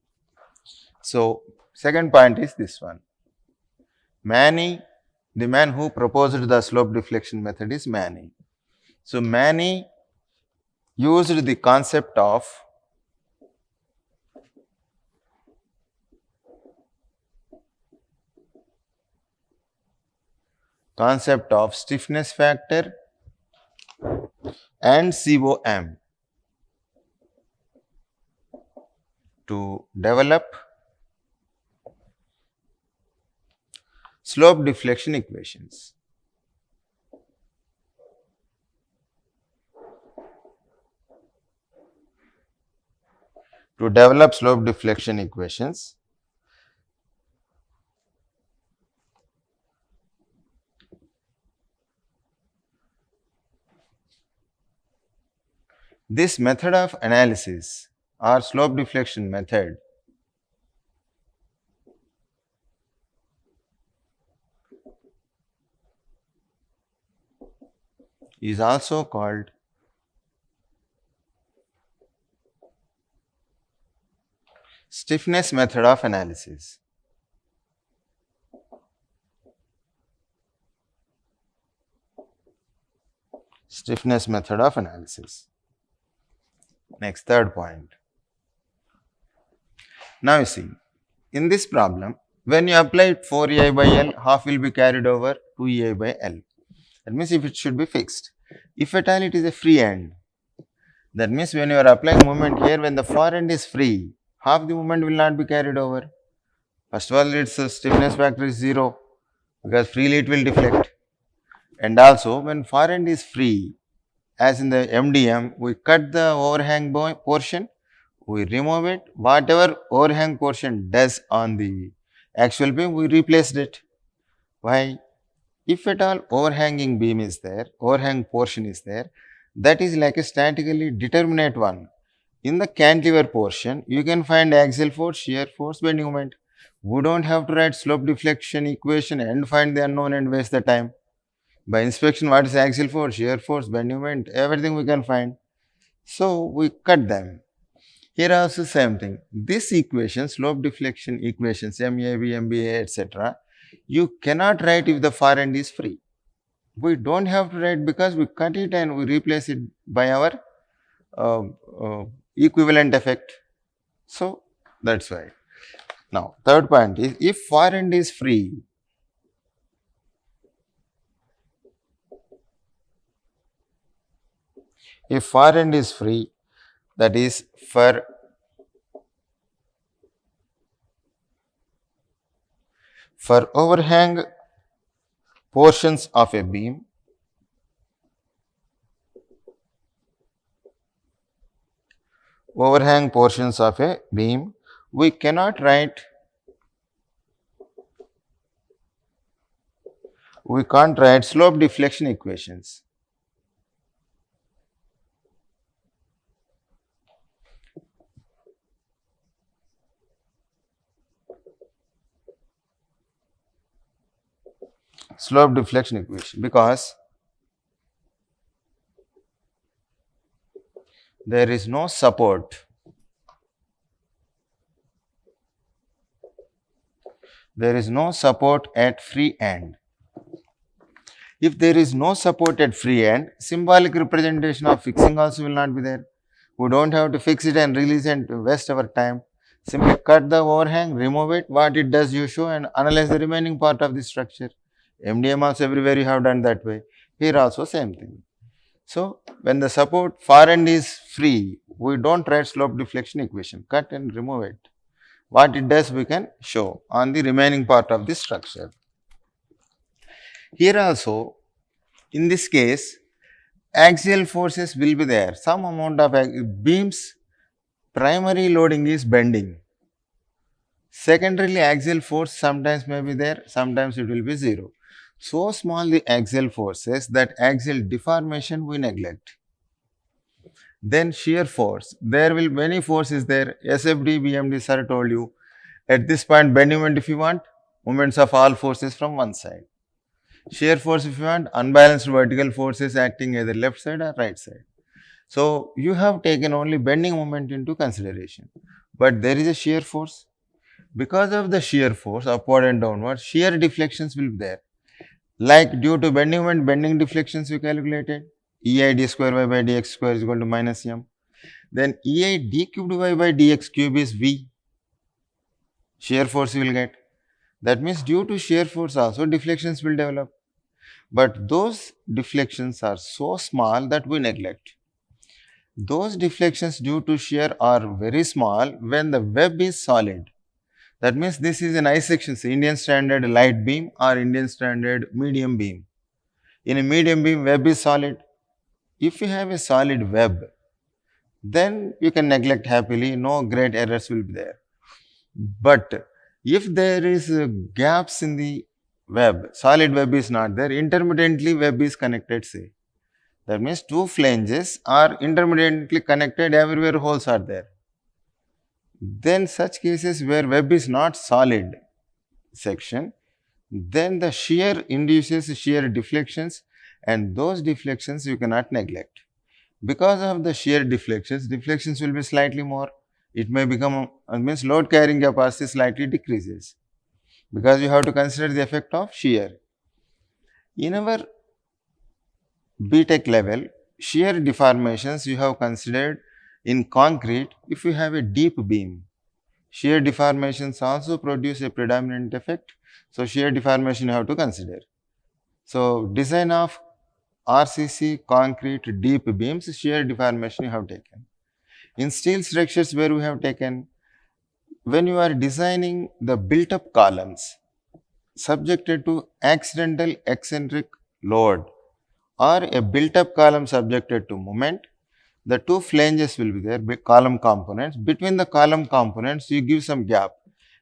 So, second point is this one. Manny, the man who proposed the slope deflection method is Manny. So, Manny used the concept of stiffness factor and COM to develop slope deflection equations. To develop slope deflection equations, this method of analysis or slope deflection method is also called stiffness method of analysis. Stiffness method of analysis. Next, third point. Now you see, in this problem, when you apply 4EI by L, half will be carried over 2EI by L. That means if it should be fixed. If at all it is a free end, that means when you are applying moment here, when the far end is free, half the moment will not be carried over. First of all, its stiffness factor is 0 because freely it will deflect. And also, when far end is free, as in the MDM, we cut the overhang portion, we remove it, whatever overhang portion does on the actual beam, we replaced it. Why? If at all overhanging beam is there, overhang portion is there, that is like a statically determinate one. In the cantilever portion, you can find axial force, shear force, bending moment. We don't have to write slope deflection equation and find the unknown and waste the time. By inspection, what is axial force, shear force, bending moment, everything we can find. So, we cut them. Here also same thing. This equation, slope deflection equations, MAB, MBA, etc., you cannot write if the far end is free. We don't have to write because we cut it and we replace it by our equivalent effect. So, that's why. Now, third point is, if far end is free, if far end is free, that is for overhang portions of a beam, we cannot write, we can't write slope deflection equations. Slope deflection equation because there is no support. There is no support at free end. If there is no support at free end, symbolic representation of fixing also will not be there. We don't have to fix it and release and waste our time. Simply cut the overhang, remove it, what it does you show and analyze the remaining part of the structure. MDM also everywhere you have done that way. Here also same thing. So, when the support far end is free, we don't write slope deflection equation. Cut and remove it. What it does, we can show on the remaining part of the structure. Here also, in this case, axial forces will be there. Some amount of beams, primary loading is bending. Secondarily, axial force sometimes may be there, sometimes it will be 0. So small the axial forces that axial deformation we neglect. Then shear force, there will many forces there, SFD, BMD, sir told you. At this point, bend moment if you want, moments of all forces from one side. Shear force if you want, unbalanced vertical forces acting either left side or right side. So you have taken only bending moment into consideration, but there is a shear force. Because of the shear force, upward and downward, shear deflections will be there. Like due to bending moment, bending deflections we calculated. EI d square y by dx square is equal to minus m. Then EI d cubed y by dx cube is V. Shear force you will get. That means due to shear force also deflections will develop. But those deflections are so small that we neglect. Those deflections due to shear are very small when the web is solid. That means this is an I section, Indian standard light beam or Indian standard medium beam. In a medium beam, web is solid. If you have a solid web, then you can neglect happily, no great errors will be there. But if there is gaps in the web, solid web is not there, intermittently web is connected, say. That means two flanges are intermittently connected, everywhere holes are there. Then such cases where web is not solid section, then the shear induces shear deflections, and those deflections you cannot neglect. Because of the shear deflections will be slightly more. It may become, means load carrying capacity slightly decreases, because you have to consider the effect of shear. In our BTech level, shear deformations you have considered in concrete if you have a deep beam. Shear deformations also produce a predominant effect. So, shear deformation you have to consider. So, design of RCC concrete deep beams, shear deformation you have taken. In steel structures where we have taken, when you are designing the built up columns subjected to accidental eccentric load or a built up column subjected to moment, the two flanges will be there, column components. Between the column components, you give some gap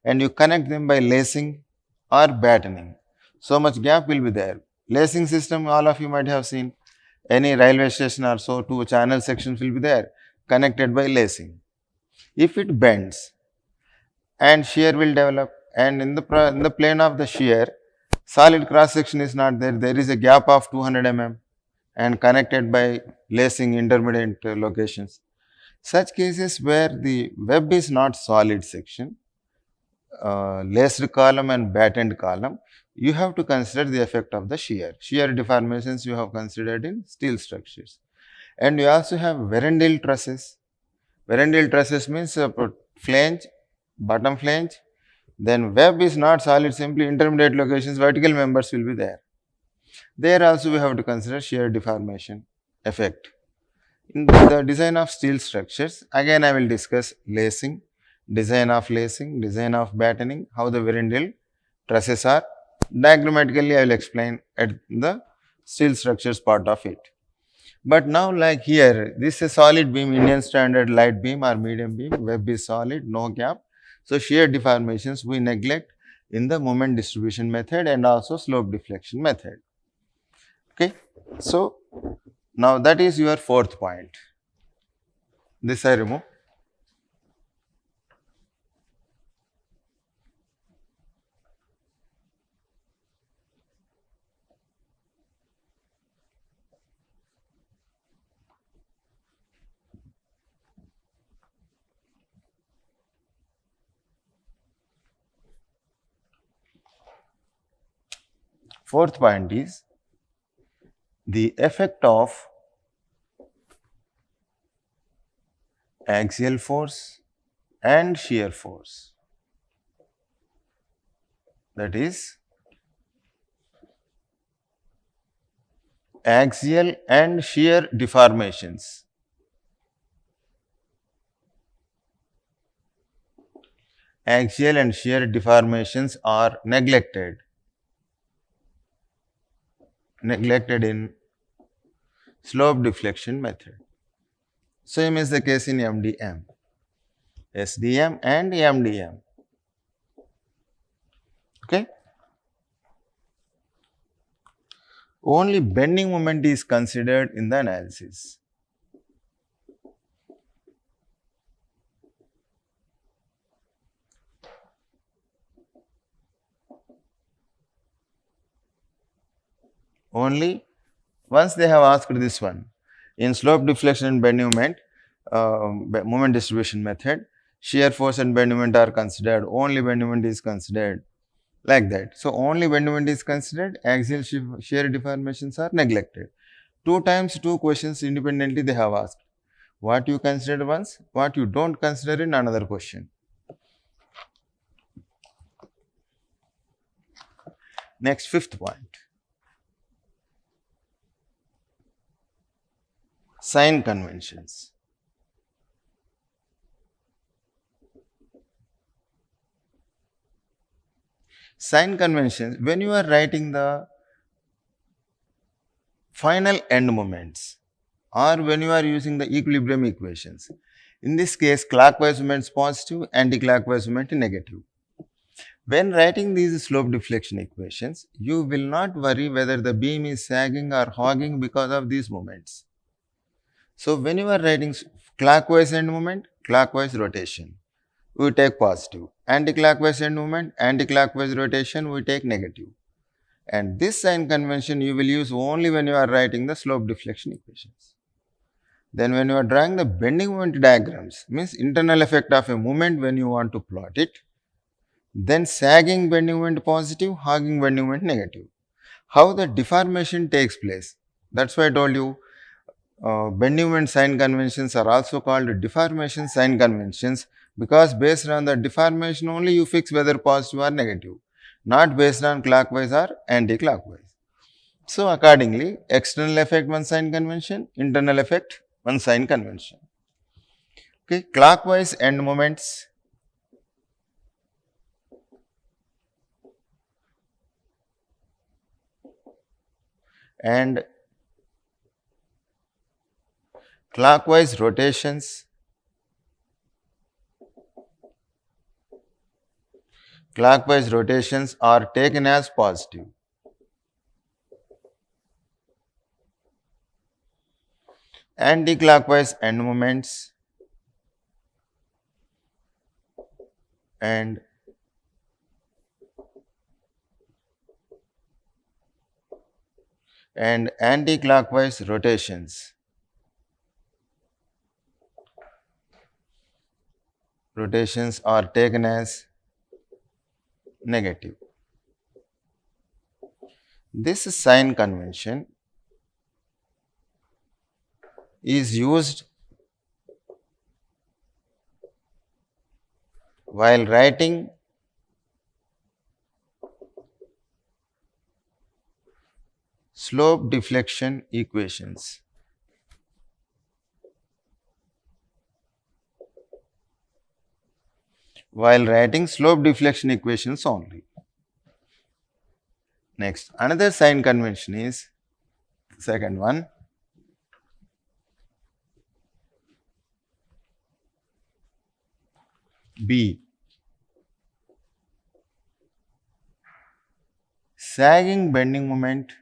and you connect them by lacing or battening. So much gap will be there. Lacing system, all of you might have seen. Any railway station or so, two channel sections will be there, connected by lacing. If it bends and shear will develop, and in the plane of the shear, solid cross section is not there, there is a gap of 200 mm and connected by lacing intermediate locations. Such cases where the web is not solid section, laced column and battened column, you have to consider the effect of the shear. Shear deformations you have considered in steel structures. And you also have Verendale trusses. Verendale trusses means flange, bottom flange, then web is not solid, simply intermediate locations, vertical members will be there. There also we have to consider shear deformation effect. In the design of steel structures, again I will discuss lacing, design of battening, how the Verendale trusses are. Diagrammatically I will explain at the steel structures part of it. But now like here, this is a solid beam, Indian standard light beam or medium beam, web is solid, no gap. So, shear deformations we neglect in the moment distribution method and also slope deflection method. Okay. So, now that is your fourth point. This I remove. Fourth point is the effect of axial force and shear force. That is axial and shear deformations. axial and shear deformations are neglected in slope deflection method. Same is the case in MDM, SDM and MDM. Okay. Only bending moment is considered in the analysis. Only once they have asked this one in slope deflection and bending moment, moment distribution method, shear force and bending moment are considered, only bending moment is considered, like that. So, only bending moment is considered, axial shear deformations are neglected. 2 times 2 questions independently they have asked. What you consider once, what you don't consider in another question. Next, fifth point. Sign conventions. Sign conventions, when you are writing the final end moments or when you are using the equilibrium equations, in this case clockwise moments positive, anti-clockwise moment negative. When writing these slope deflection equations, you will not worry whether the beam is sagging or hogging because of these moments. So, when you are writing clockwise end moment, clockwise rotation, we take positive. Anti-clockwise end moment, anti-clockwise rotation, we take negative. And this sign convention you will use only when you are writing the slope deflection equations. Then when you are drawing the bending moment diagrams, means internal effect of a moment when you want to plot it, then sagging bending moment positive, hogging bending moment negative. How the deformation takes place, that's why I told you bending moment sign conventions are also called deformation sign conventions, because based on the deformation only you fix whether positive or negative, not based on clockwise or anti-clockwise. So, accordingly, external effect one sign convention, internal effect one sign convention. Okay, clockwise end moments and clockwise rotations, are taken as positive. Anti-clockwise end moments and anti-clockwise rotations are taken as negative. This sign convention is used while writing slope deflection equations. While writing slope deflection equations only. Next, another sign convention is second one. B. Sagging bending moment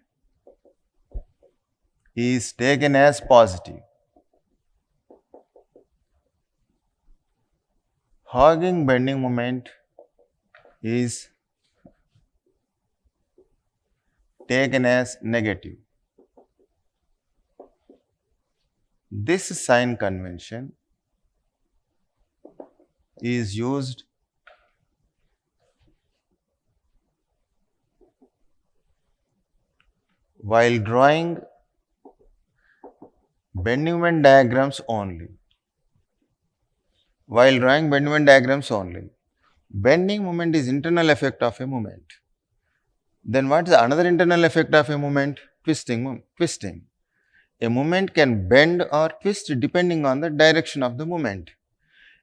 is taken as positive. Hogging bending moment is taken as negative. This sign convention is used while drawing bending moment diagrams only. Bending moment is internal effect of a moment. Then what is another internal effect of a moment? Twisting. A moment can bend or twist depending on the direction of the moment.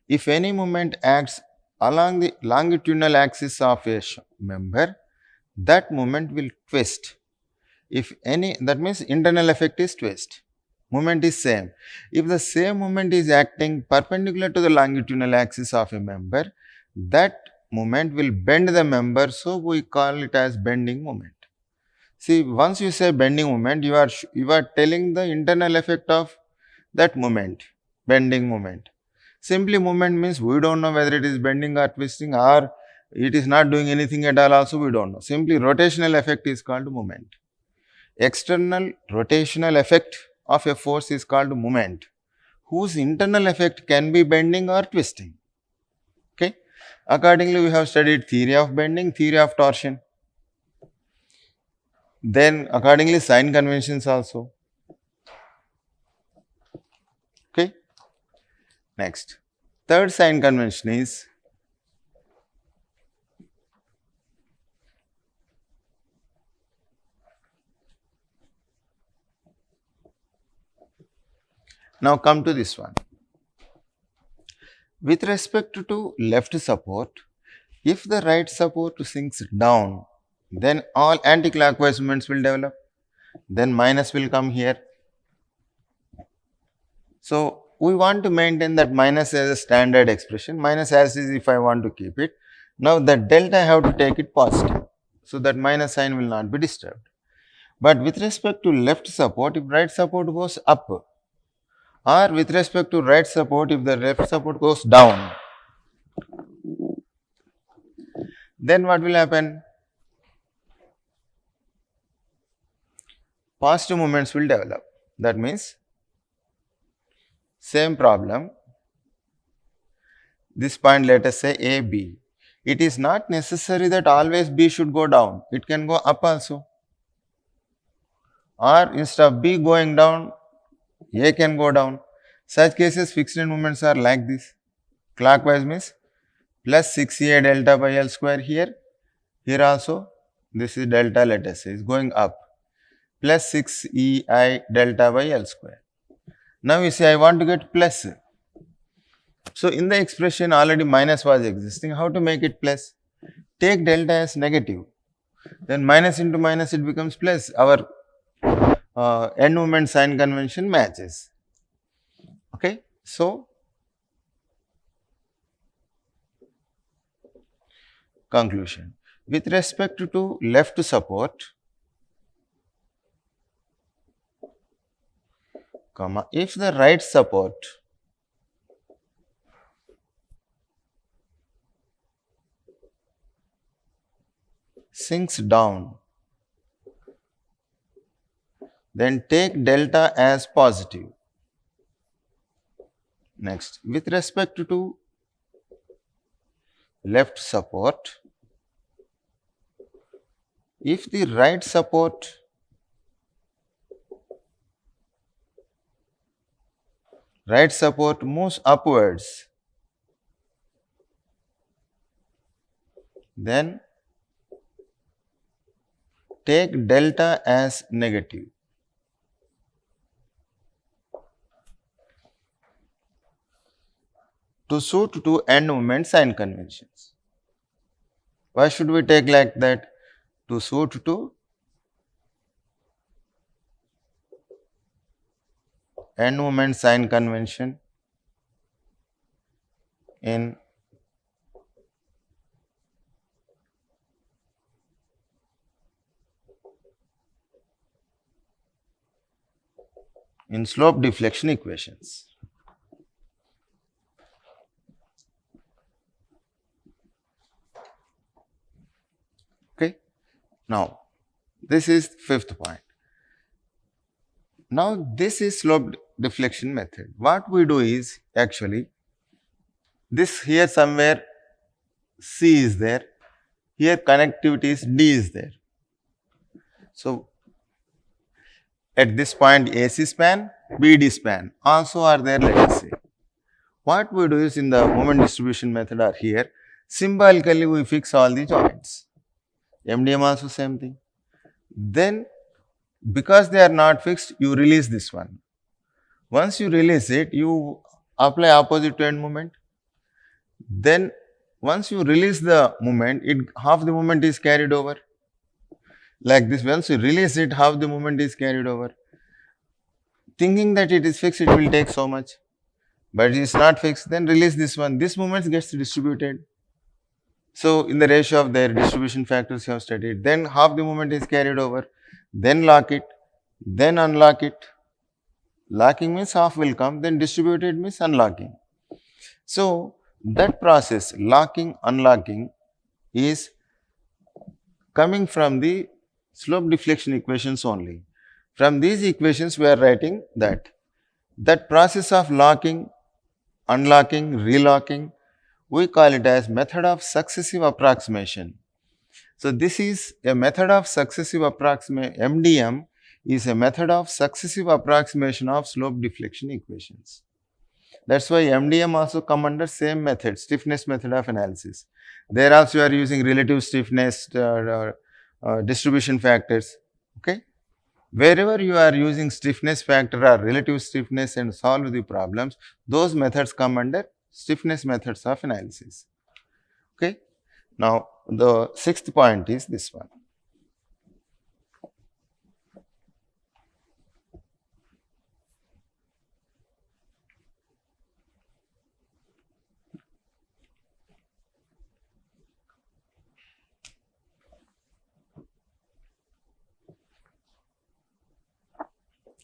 If any moment acts along the longitudinal axis of a member, that moment will twist. If any, that means internal effect is twist. Moment is same. If the same moment is acting perpendicular to the longitudinal axis of a member, that moment will bend the member, so we call it as bending moment. See, once you say bending moment, you are telling the internal effect of that moment, bending moment. Simply moment means we don't know whether it is bending or twisting, or it is not doing anything at all also we don't know. Simply rotational effect is called moment. External rotational effect of a force is called moment, whose internal effect can be bending or twisting. Okay. Accordingly, we have studied theory of bending, theory of torsion. Then accordingly sign conventions also. Okay. Next, third sign convention is now come to this one. With respect to left support, if the right support sinks down, then all anti-clockwise moments will develop. Then minus will come here. So, we want to maintain that minus as a standard expression, minus as is if I want to keep it. Now, the delta I have to take it positive. So, that minus sign will not be disturbed. But with respect to left support, if right support goes up, or with respect to right support, if the left support goes down, then what will happen? Positive moments will develop. That means, same problem, this point let us say A, B. It is not necessary that always B should go down, it can go up also. Or instead of B going down, A can go down. Such cases fixed end moments are like this. Clockwise means plus 6A delta by L square here. Here also this is delta, let us say, is going up, plus 6EI delta by L square. Now you say I want to get plus. So in the expression already minus was existing. How to make it plus? Take delta as negative. Then minus into minus it becomes plus. Our end moment sign convention matches. Okay. So conclusion. With respect to left support, comma, if the right support sinks down, then take delta as positive. Next, with respect to left support, if the right support moves upwards, then take delta as negative. To suit to end moment sign conventions. Why should we take like that? To suit to end moment sign convention in slope deflection equations. Okay. Now, this is fifth point. Now, this is slope deflection method. What we do is actually, this here somewhere C is there, here connectivity is D is there. So, at this point AC span, BD span also are there, let us say. What we do is in the moment distribution method are here, symbolically we fix all the joints. MDM also same thing. Then because they are not fixed, you release this one. Once you release it, you apply opposite to end moment. Then once you release the moment, half the moment is carried over. Like this, once you release it, half the moment is carried over. Thinking that it is fixed, it will take so much. But it is not fixed, then release this one. This moment gets distributed. So, in the ratio of their distribution factors you have studied, then half the moment is carried over, then lock it, then unlock it. Locking means half will come, then distributed means unlocking. So, that process, locking, unlocking, is coming from the slope deflection equations only. From these equations, we are writing that process of locking, unlocking, relocking, we call it as method of successive approximation. So, this is a method of successive approximation. MDM is a method of successive approximation of slope deflection equations. That is why MDM also come under same method, stiffness method of analysis. There also you are using relative stiffness, distribution factors. Okay. Wherever you are using stiffness factor or relative stiffness and solve the problems, those methods come under stiffness methods of analysis. Okay. Now, the sixth point is this one.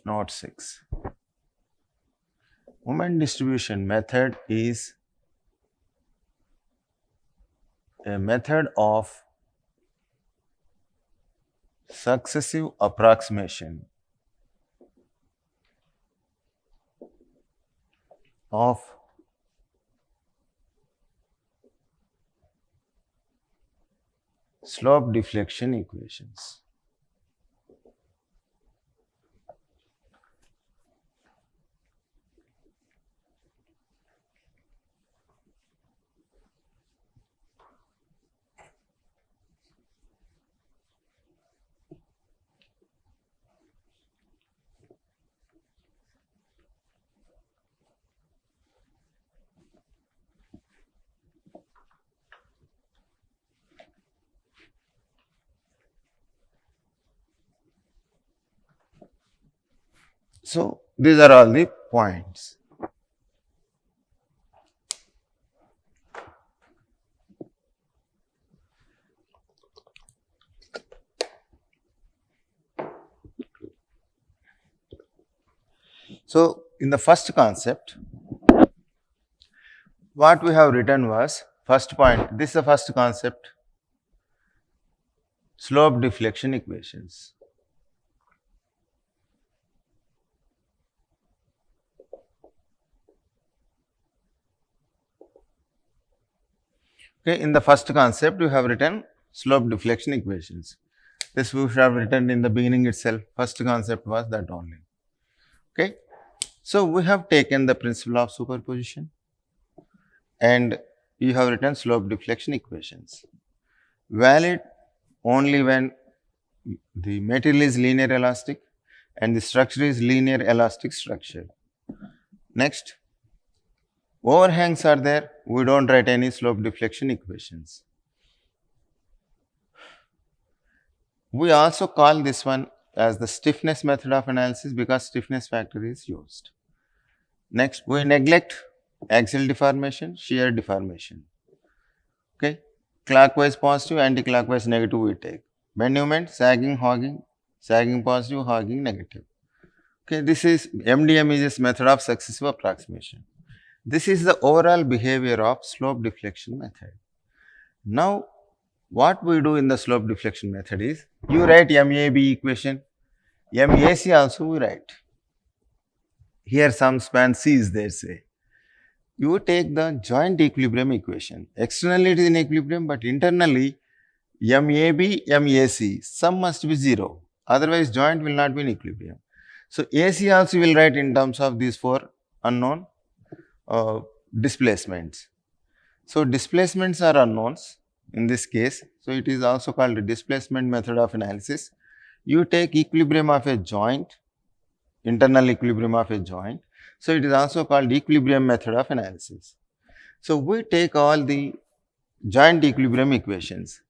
Note 6. Moment distribution method is a method of successive approximation of slope deflection equations. So, these are all the points. So, in the first concept, what we have written was first point, this is the first concept, slope deflection equations. Okay, in the first concept, we have written slope deflection equations. This we should have written in the beginning itself. First concept was that only. Okay. So, we have taken the principle of superposition and you have written slope deflection equations. Valid only when the material is linear elastic and the structure is linear elastic structure. Next, overhangs are there, we do not write any slope deflection equations. We also call this one as the stiffness method of analysis because stiffness factor is used. Next, we neglect axial deformation, shear deformation. Okay, clockwise positive, anti-clockwise negative we take. Bend moment, sagging, hogging, sagging positive, hogging negative. Okay, this is MDM is a method of successive approximation. This is the overall behavior of slope deflection method. Now, what we do in the slope deflection method is, you write MAB equation, MAC also we write. Here some span C is there, say. You take the joint equilibrium equation. Externally it is in equilibrium, but internally MAB, MAC, sum must be 0. Otherwise, joint will not be in equilibrium. So, AC also will write in terms of these four unknown displacements. So, displacements are unknowns in this case. So, it is also called a displacement method of analysis. You take equilibrium of a joint, internal equilibrium of a joint. So, it is also called equilibrium method of analysis. So, we take all the joint equilibrium equations.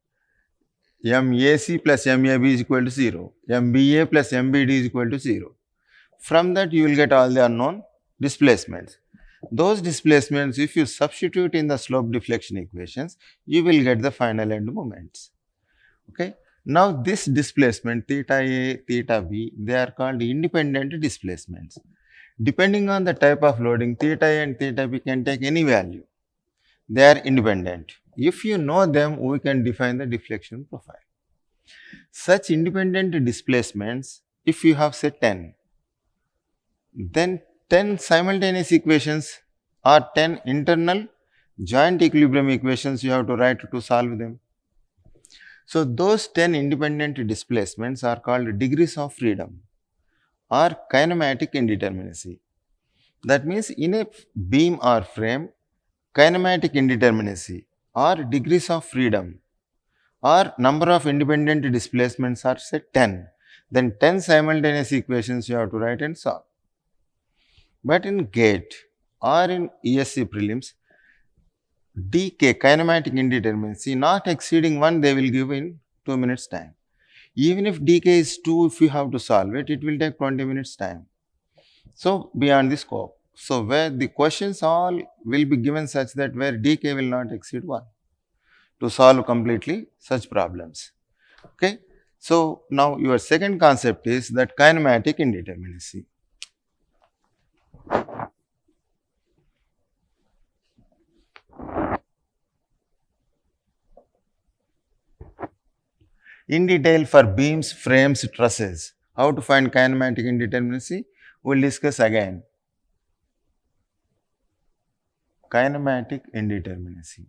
MAC plus MAB is equal to 0. MBA plus MBD is equal to 0. From that you will get all the unknown displacements. Those displacements, if you substitute in the slope deflection equations, you will get the final end moments. Okay. Now this displacement theta A, theta B, they are called independent displacements. Depending on the type of loading, theta A and theta B can take any value. They are independent. If you know them, we can define the deflection profile. Such independent displacements, if you have say 10, then 10 simultaneous equations or 10 internal joint equilibrium equations you have to write to solve them. So, those 10 independent displacements are called degrees of freedom or kinematic indeterminacy. That means, in a beam or frame, kinematic indeterminacy or degrees of freedom or number of independent displacements are say 10. Then 10 simultaneous equations you have to write and solve. But in GATE or in ESC prelims, DK, kinematic indeterminacy, not exceeding 1, they will give in 2 minutes time. Even if DK is 2, if you have to solve it, it will take 20 minutes time. So, beyond the scope. So, where the questions all will be given such that where DK will not exceed 1 to solve completely such problems. Okay. So, now your second concept is that kinematic indeterminacy. In detail for beams, frames, trusses, how to find kinematic indeterminacy, we will discuss again. Kinematic indeterminacy,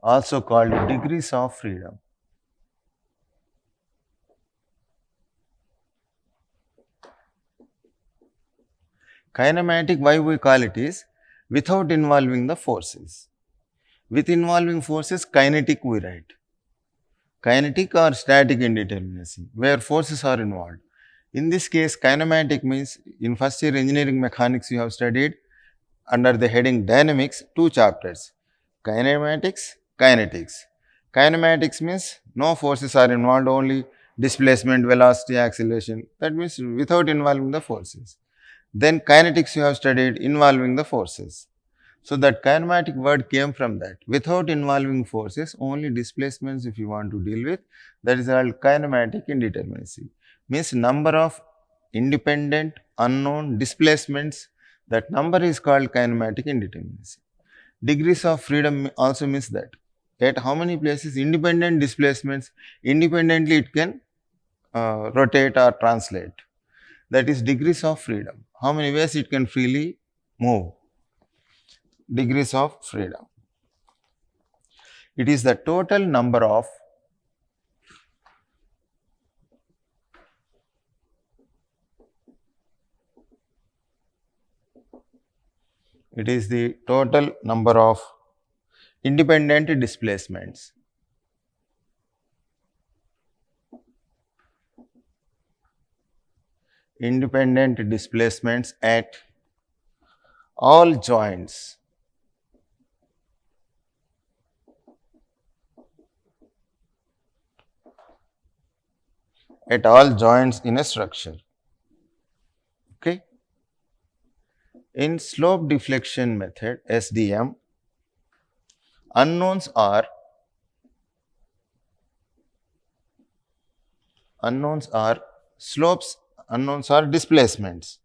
also called degrees of freedom. Kinematic, why we call it is without involving the forces. With involving forces, kinetic we write. Kinetic or static indeterminacy, where forces are involved. In this case, kinematic means in first year engineering mechanics you have studied under the heading dynamics 2 chapters, kinematics, kinetics. Kinematics means no forces are involved, only displacement, velocity, acceleration, that means without involving the forces. Then kinetics you have studied involving the forces. So, that kinematic word came from that, without involving forces, only displacements if you want to deal with, that is called kinematic indeterminacy. Means number of independent unknown displacements, that number is called kinematic indeterminacy. Degrees of freedom also means that at how many places independent displacements, independently it can rotate or translate. That is degrees of freedom. How many ways it can freely move. Degrees of freedom. It is the total number of independent displacements. Independent displacements at all joints . At all joints in a structure. Okay. In slope deflection method SDM, unknowns are slopes, unknowns are displacements.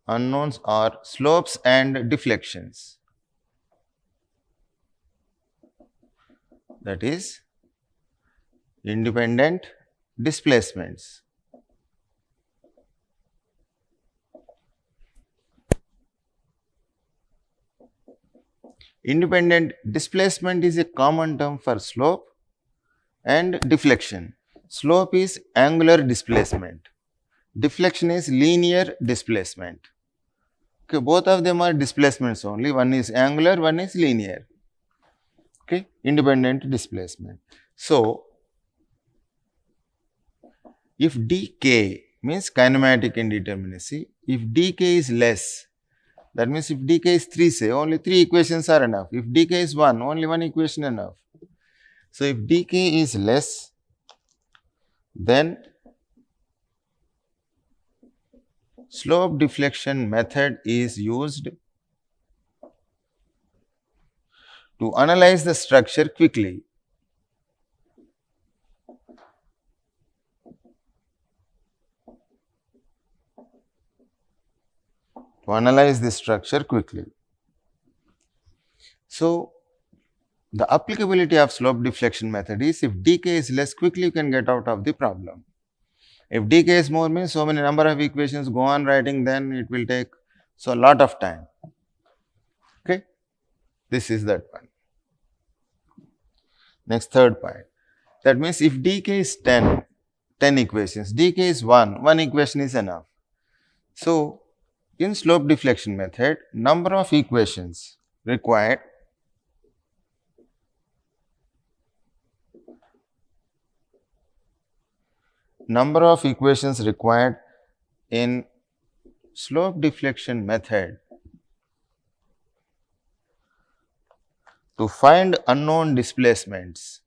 Unknowns are slopes and deflections. That is independent displacements. Independent displacement is a common term for slope and deflection. Slope is angular displacement. Deflection is linear displacement. Okay, both of them are displacements only. One is angular, one is linear. Okay, independent displacement. So, if dk means kinematic indeterminacy. If dk is less, that means if dk is 3, say, only 3 equations are enough. If dk is 1, only 1 equation enough. So, if dk is less, then slope deflection method is used to analyze the structure quickly. To analyze the structure quickly. So, the applicability of slope deflection method is if dk is less, quickly you can get out of the problem. If dk is more, means so many number of equations, go on writing, then it will take so a lot of time. Okay, this is that one. Next, third point. That means if dk is 10 equations, dk is 1 equation is enough. So, in slope deflection method, number of equations required in slope deflection method to find unknown displacements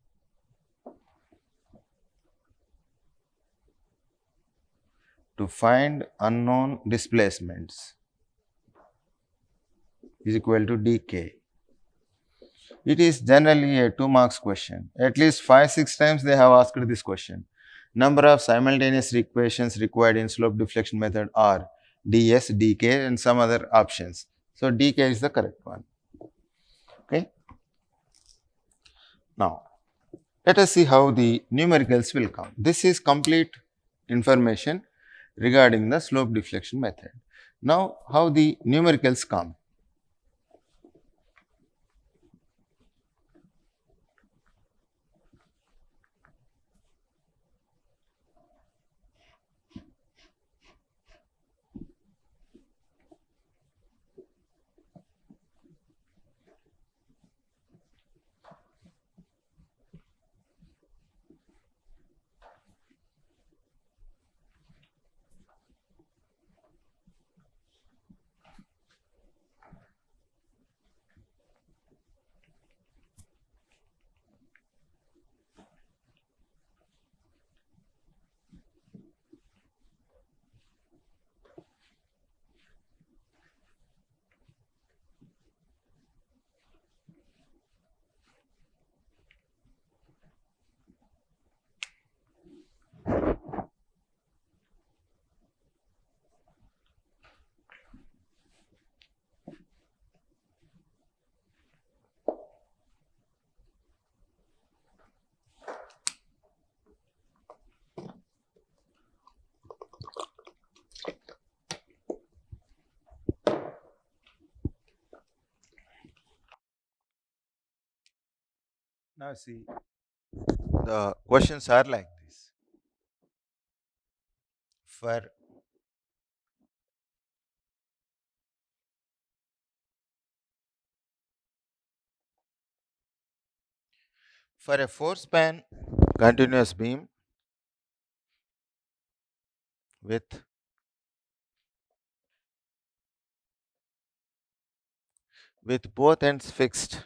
is equal to dk. It is generally a 2 marks question. At least 5-6 times they have asked this question. Number of simultaneous equations required in slope deflection method are ds, dk and some other options. So, dk is the correct one. Okay. Now, let us see how the numericals will come. This is complete information regarding the slope deflection method. Now, how the numericals come? Now, see, the questions are like this. For a 4-span continuous beam with both ends fixed,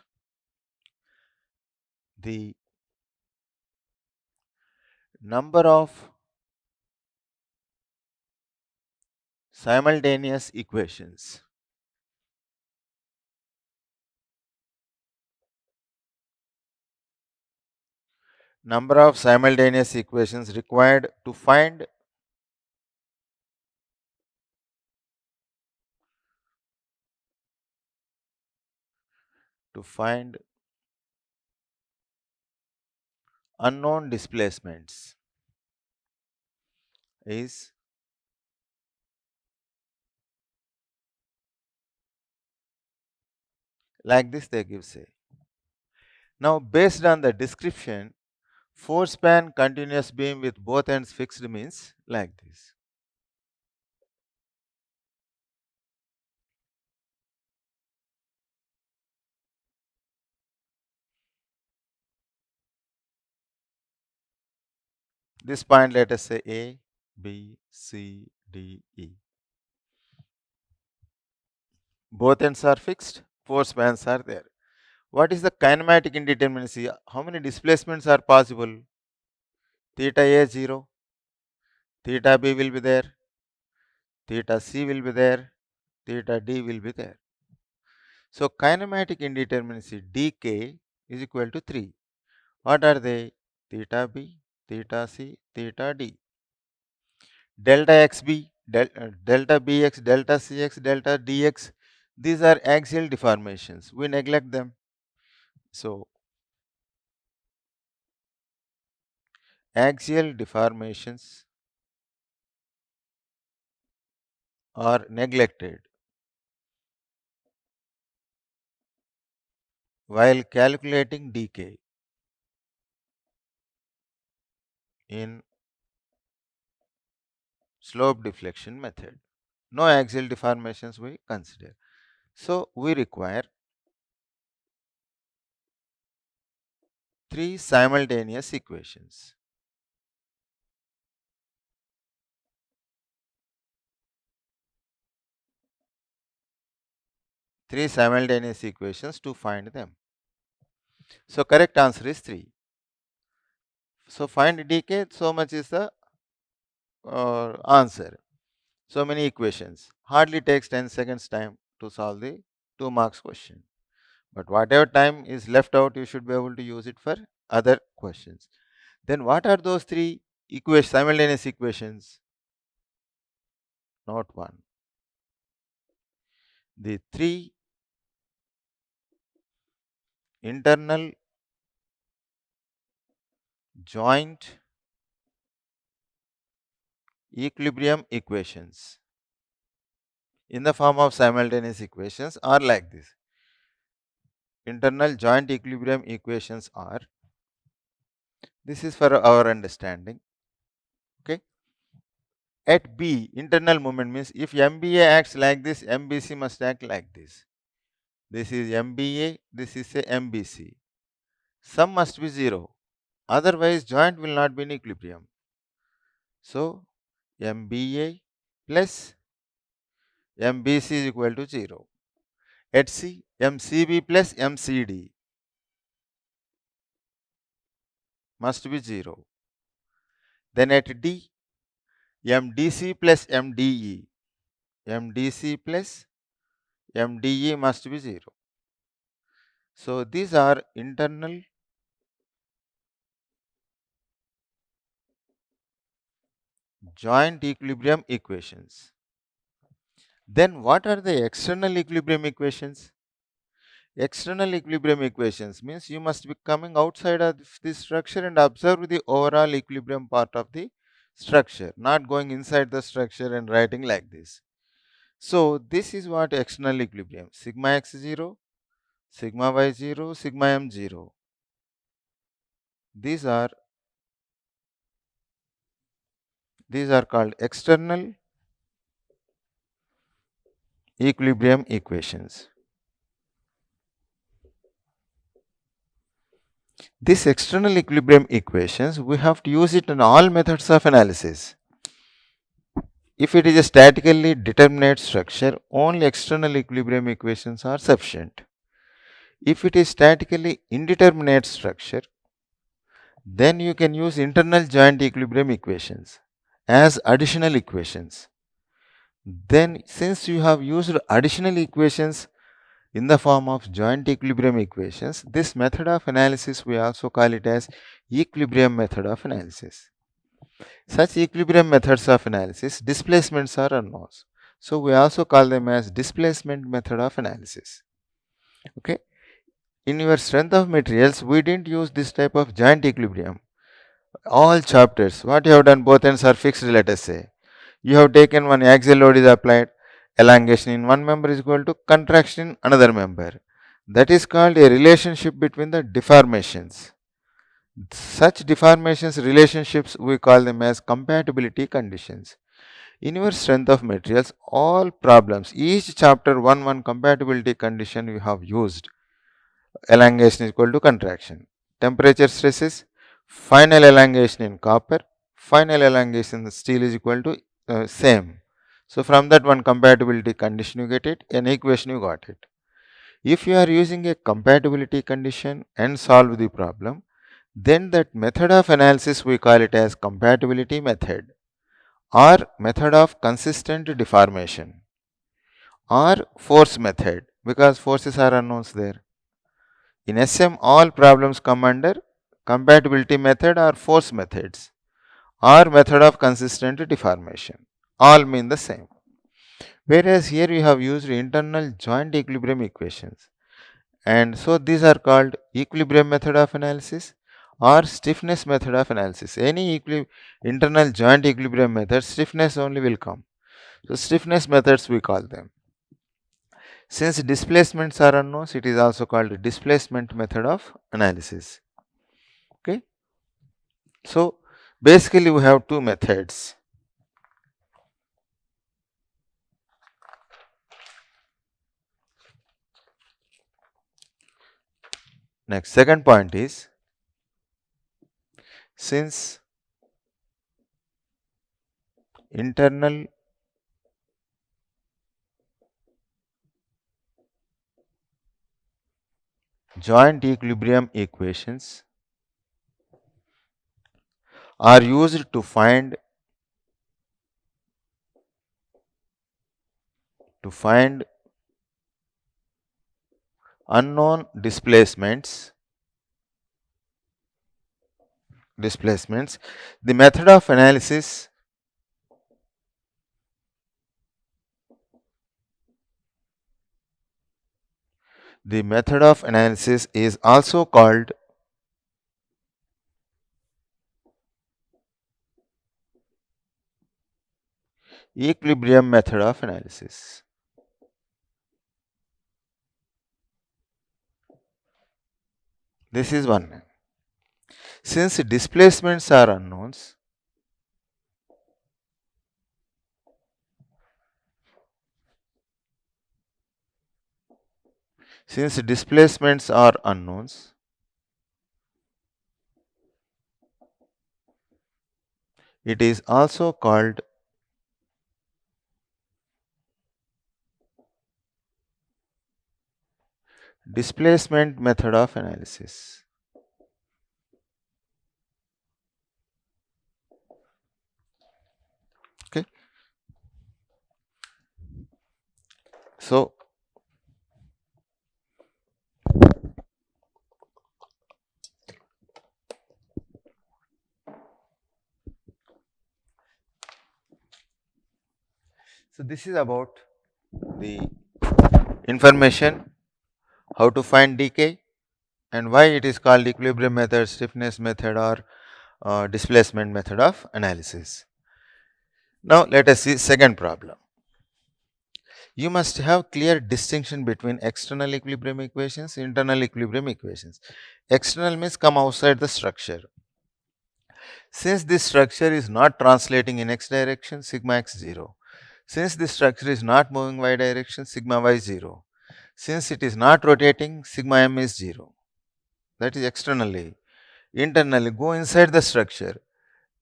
the number of simultaneous equations required to find unknown displacements is like this, they give, say. Now, based on the description, 4-span continuous beam with both ends fixed means like this. This point, let us say A, B, C, D, E. Both ends are fixed, force bands are there. What is the kinematic indeterminacy? How many displacements are possible? Theta A 0, theta B will be there, theta C will be there, theta D will be there. So kinematic indeterminacy dk is equal to 3. What are they? Theta B, theta C, theta D. Delta xb, delta bx, delta cx, delta dx, these are axial deformations. We neglect them. So axial deformations are neglected while calculating dk in slope deflection method. No axial deformations we consider. So we require three simultaneous equations. Three simultaneous equations to find them. So correct answer is 3. So find dk, so much is the answer. So many equations. Hardly takes 10 seconds time to solve the 2 marks question. But whatever time is left out, you should be able to use it for other questions. Then what are those three simultaneous equations? Not one. The three internal joint equilibrium equations in the form of simultaneous equations are like this. Internal joint equilibrium equations are, this is for our understanding, okay. At B, internal moment means if MBA acts like this, MBC must act like this. This is MBA, this is a MBC. Sum must be 0, otherwise joint will not be in equilibrium. So MBA plus MBC is equal to 0. At C, MCB plus MCD must be 0. Then at D, MDC plus MDE, MDC plus MDE must be 0. So these are internal joint equilibrium equations. Then what are the external equilibrium equations? External equilibrium equations means you must be coming outside of the structure and observe the overall equilibrium part of the structure, not going inside the structure and writing like this. So this is what external equilibrium, sigma x 0, sigma y 0, sigma m 0. These are called external equilibrium equations. These external equilibrium equations, we have to use it in all methods of analysis. If it is a statically determinate structure, only external equilibrium equations are sufficient. If it is statically indeterminate structure, then you can use internal joint equilibrium equations as additional equations. Then since you have used additional equations in the form of joint equilibrium equations, this method of analysis we also call it as equilibrium method of analysis. Such equilibrium methods of analysis, displacements are unknown. So we also call them as displacement method of analysis. Okay. In your strength of materials, we didn't use this type of joint equilibrium. All chapters, what you have done, both ends are fixed, let us say. You have taken one axial load is applied, elongation in one member is equal to contraction in another member. That is called a relationship between the deformations. Such deformations relationships we call them as compatibility conditions. In your strength of materials, all problems, each chapter one compatibility condition we have used. Elongation is equal to contraction. Temperature stresses, final elongation in copper, final elongation of steel is equal to same. So from that one compatibility condition you get it, an equation you got it. If you are using a compatibility condition and solve the problem, then that method of analysis we call it as compatibility method, or method of consistent deformation, or force method, because forces are unknowns there. In SM all problems come under compatibility method or force methods, or method of consistent deformation. All mean the same. Whereas here we have used internal joint equilibrium equations. And so these are called equilibrium method of analysis or stiffness method of analysis. Any internal joint equilibrium method, stiffness only will come. So stiffness methods we call them. Since displacements are unknowns, it is also called displacement method of analysis. Okay. So basically we have two methods. Next, second point is, since internal joint equilibrium equations are used to find unknown displacements, the method of analysis is also called equilibrium method of analysis. This is one. Since displacements are unknowns, it is also called displacement method of analysis. Okay. So this is about the information how to find decay and why it is called equilibrium method, stiffness method, or displacement method of analysis. Now let us see second problem. You must have clear distinction between external equilibrium equations, internal equilibrium equations. External means come outside the structure. Since this structure is not translating in x direction, sigma x 0. Since this structure is not moving y direction, sigma y 0. Since it is not rotating, sigma m is 0. That is externally. Internally, go inside the structure.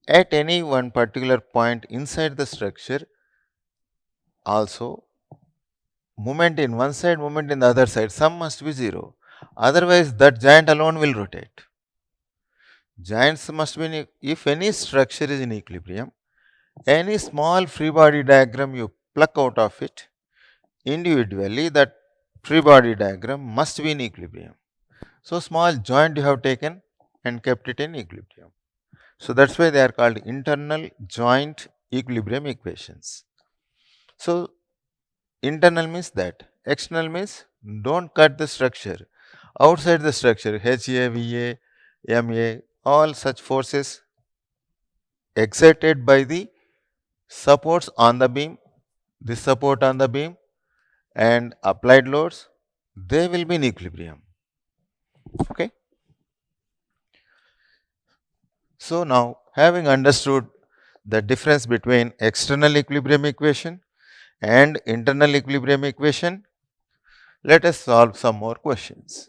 At any one particular point inside the structure, also movement in one side, movement in the other side, sum must be 0. Otherwise, that giant alone will rotate. Giants must be, if any structure is in equilibrium, any small free body diagram you pluck out of it, individually that free body diagram must be in equilibrium. So, small joint you have taken and kept it in equilibrium. So, that is why they are called internal joint equilibrium equations. So, internal means that, external means do not cut the structure. Outside the structure, HA, VA, MA, all such forces exerted by the supports on the beam, this support on the beam and applied loads, they will be in equilibrium. Okay. So now, having understood the difference between external equilibrium equation and internal equilibrium equation, let us solve some more questions.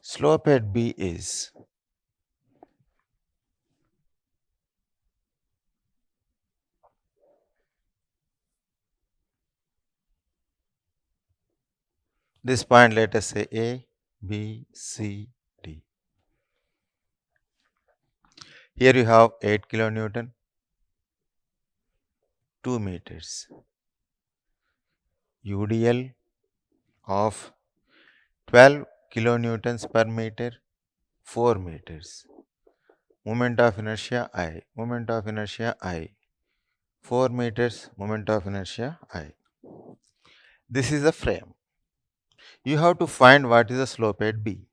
Slope at B is this point, let us say A, B, C, D. Here you have 8 kilonewton, 2 meters. UDL of 12 kilonewtons per meter, 4 meters. Moment of inertia I, moment of inertia I, 4 meters, moment of inertia I. This is the frame. You have to find what is the slope at B.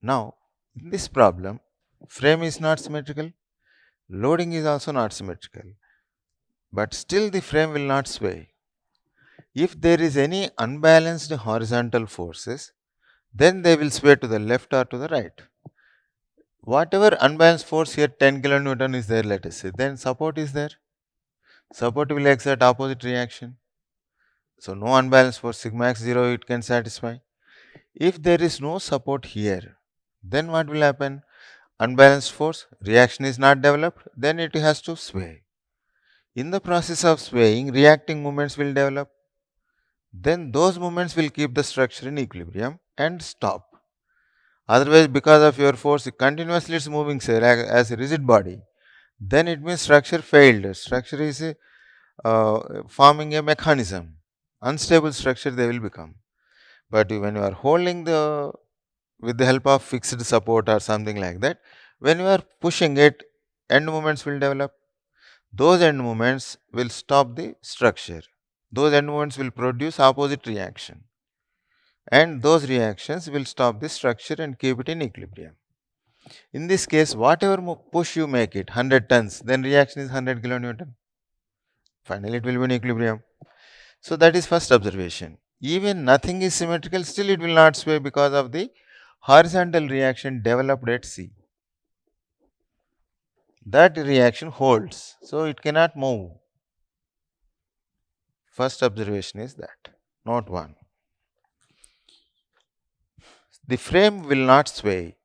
Now, in this problem, frame is not symmetrical, loading is also not symmetrical, but still the frame will not sway. If there is any unbalanced horizontal forces, then they will sway to the left or to the right. Whatever unbalanced force here, 10 kilonewton is there, let us say, then support is there. Support will exert opposite reaction. So, no unbalanced force, sigma x 0 it can satisfy. If there is no support here, then what will happen? Unbalanced force, reaction is not developed, then it has to sway. In the process of swaying, reacting moments will develop. Then those moments will keep the structure in equilibrium and stop. Otherwise, because of your force, continuously it's moving say, as a rigid body, then it means structure failed. Structure is forming a mechanism. Unstable structure they will become. But when you are holding the with the help of fixed support or something like that, when you are pushing it, end moments will develop. Those end moments will stop the structure. Those end moments will produce opposite reaction. And those reactions will stop the structure and keep it in equilibrium. In this case, whatever push you make it, 100 tons, then reaction is 100 kilonewton. Finally, it will be in equilibrium. So, that is first observation. Even nothing is symmetrical, still it will not sway because of the horizontal reaction developed at C. That reaction holds, so it cannot move. First observation is that, note 1. The frame will not sway.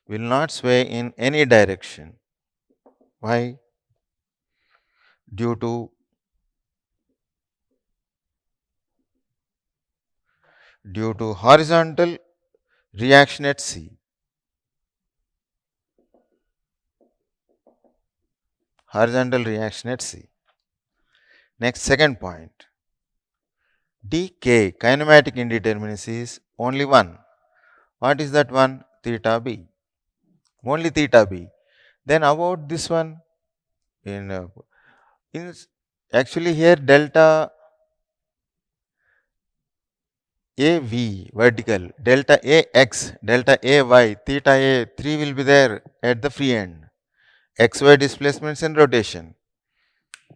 Will not sway in any direction. Why? Due to horizontal reaction at C. Horizontal reaction at C. Next, second point. dk, kinematic indeterminacy is only one. What is that one? Theta b. Only theta b. Then about this one, in actually here delta AV vertical, delta AX, delta AY, theta A, 3 will be there at the free end. XY displacements and rotation.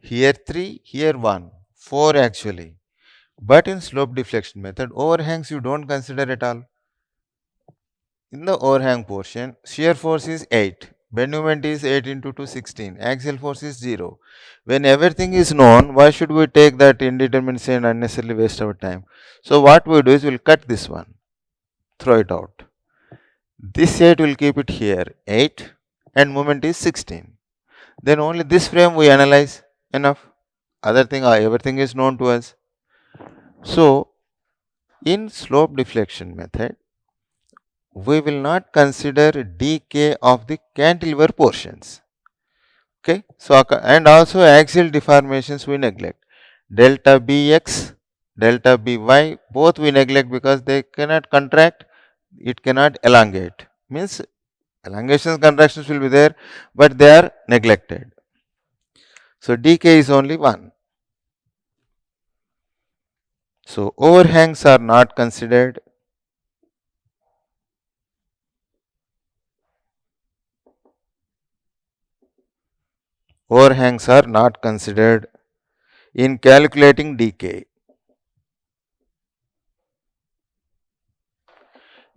Here 3, here 1, 4 actually. But in slope deflection method, overhangs you don't consider at all. In the overhang portion, shear force is 8, bend moment is 8 into 2, 16, axial force is 0. When everything is known, why should we take that indeterminacy and unnecessarily waste our time? So what we do is we will cut this one, throw it out. This 8 will keep it here, 8, and moment is 16. Then only this frame we analyze, enough. Other thing, everything is known to us. So, in slope deflection method, we will not consider dk of the cantilever portions. Okay, so and also axial deformations we neglect. Delta bx, delta by, both we neglect because they cannot contract, it cannot elongate. Means elongations, contractions will be there, but they are neglected. So dk is only 1. So overhangs are not considered. Overhangs are not considered in calculating dk.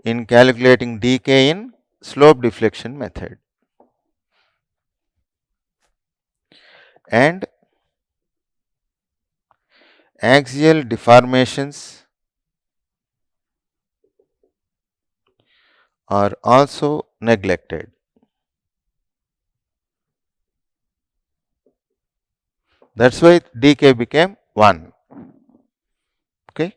In calculating dk in slope deflection method. and axial deformations are also neglected. That's why dk became 1. Okay.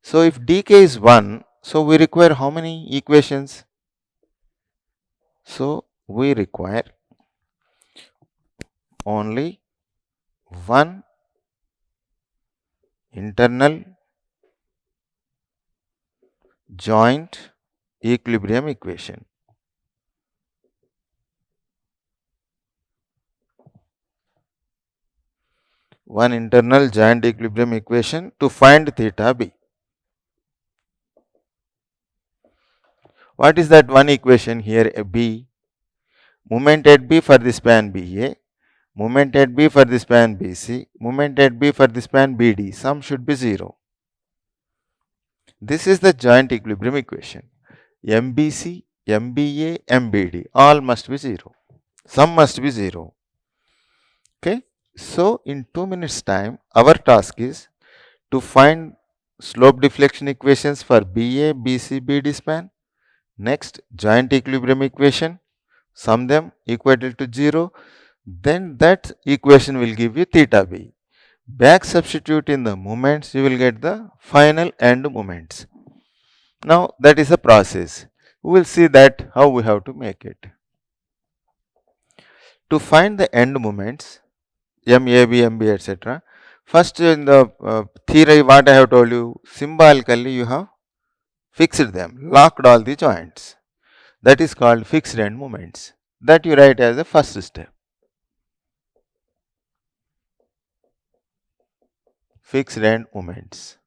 So if dk is 1, so we require how many equations? So we require only one internal joint equilibrium equation. One internal joint equilibrium equation to find theta b. What is that one equation here? A b, moment at b for the span BA, moment at b for the span BC, moment at b for the span BD. Sum should be 0. This is the joint equilibrium equation. MBC, MBA, MBD all must be 0. Sum must be 0. Okay. So in 2 minutes time, our task is to find slope deflection equations for BA, BC, BD span. Next, joint equilibrium equation, sum them equal to 0. Then that equation will give you theta b. Back substitute in the moments, you will get the final end moments. Now that is a process. We will see that how we have to make it. To find the end moments, MAB, MB, etc. First in the theory what I have told you, symbolically you have fixed them, locked all the joints. That is called fixed end moments. That you write as a first step. Fixed end moments.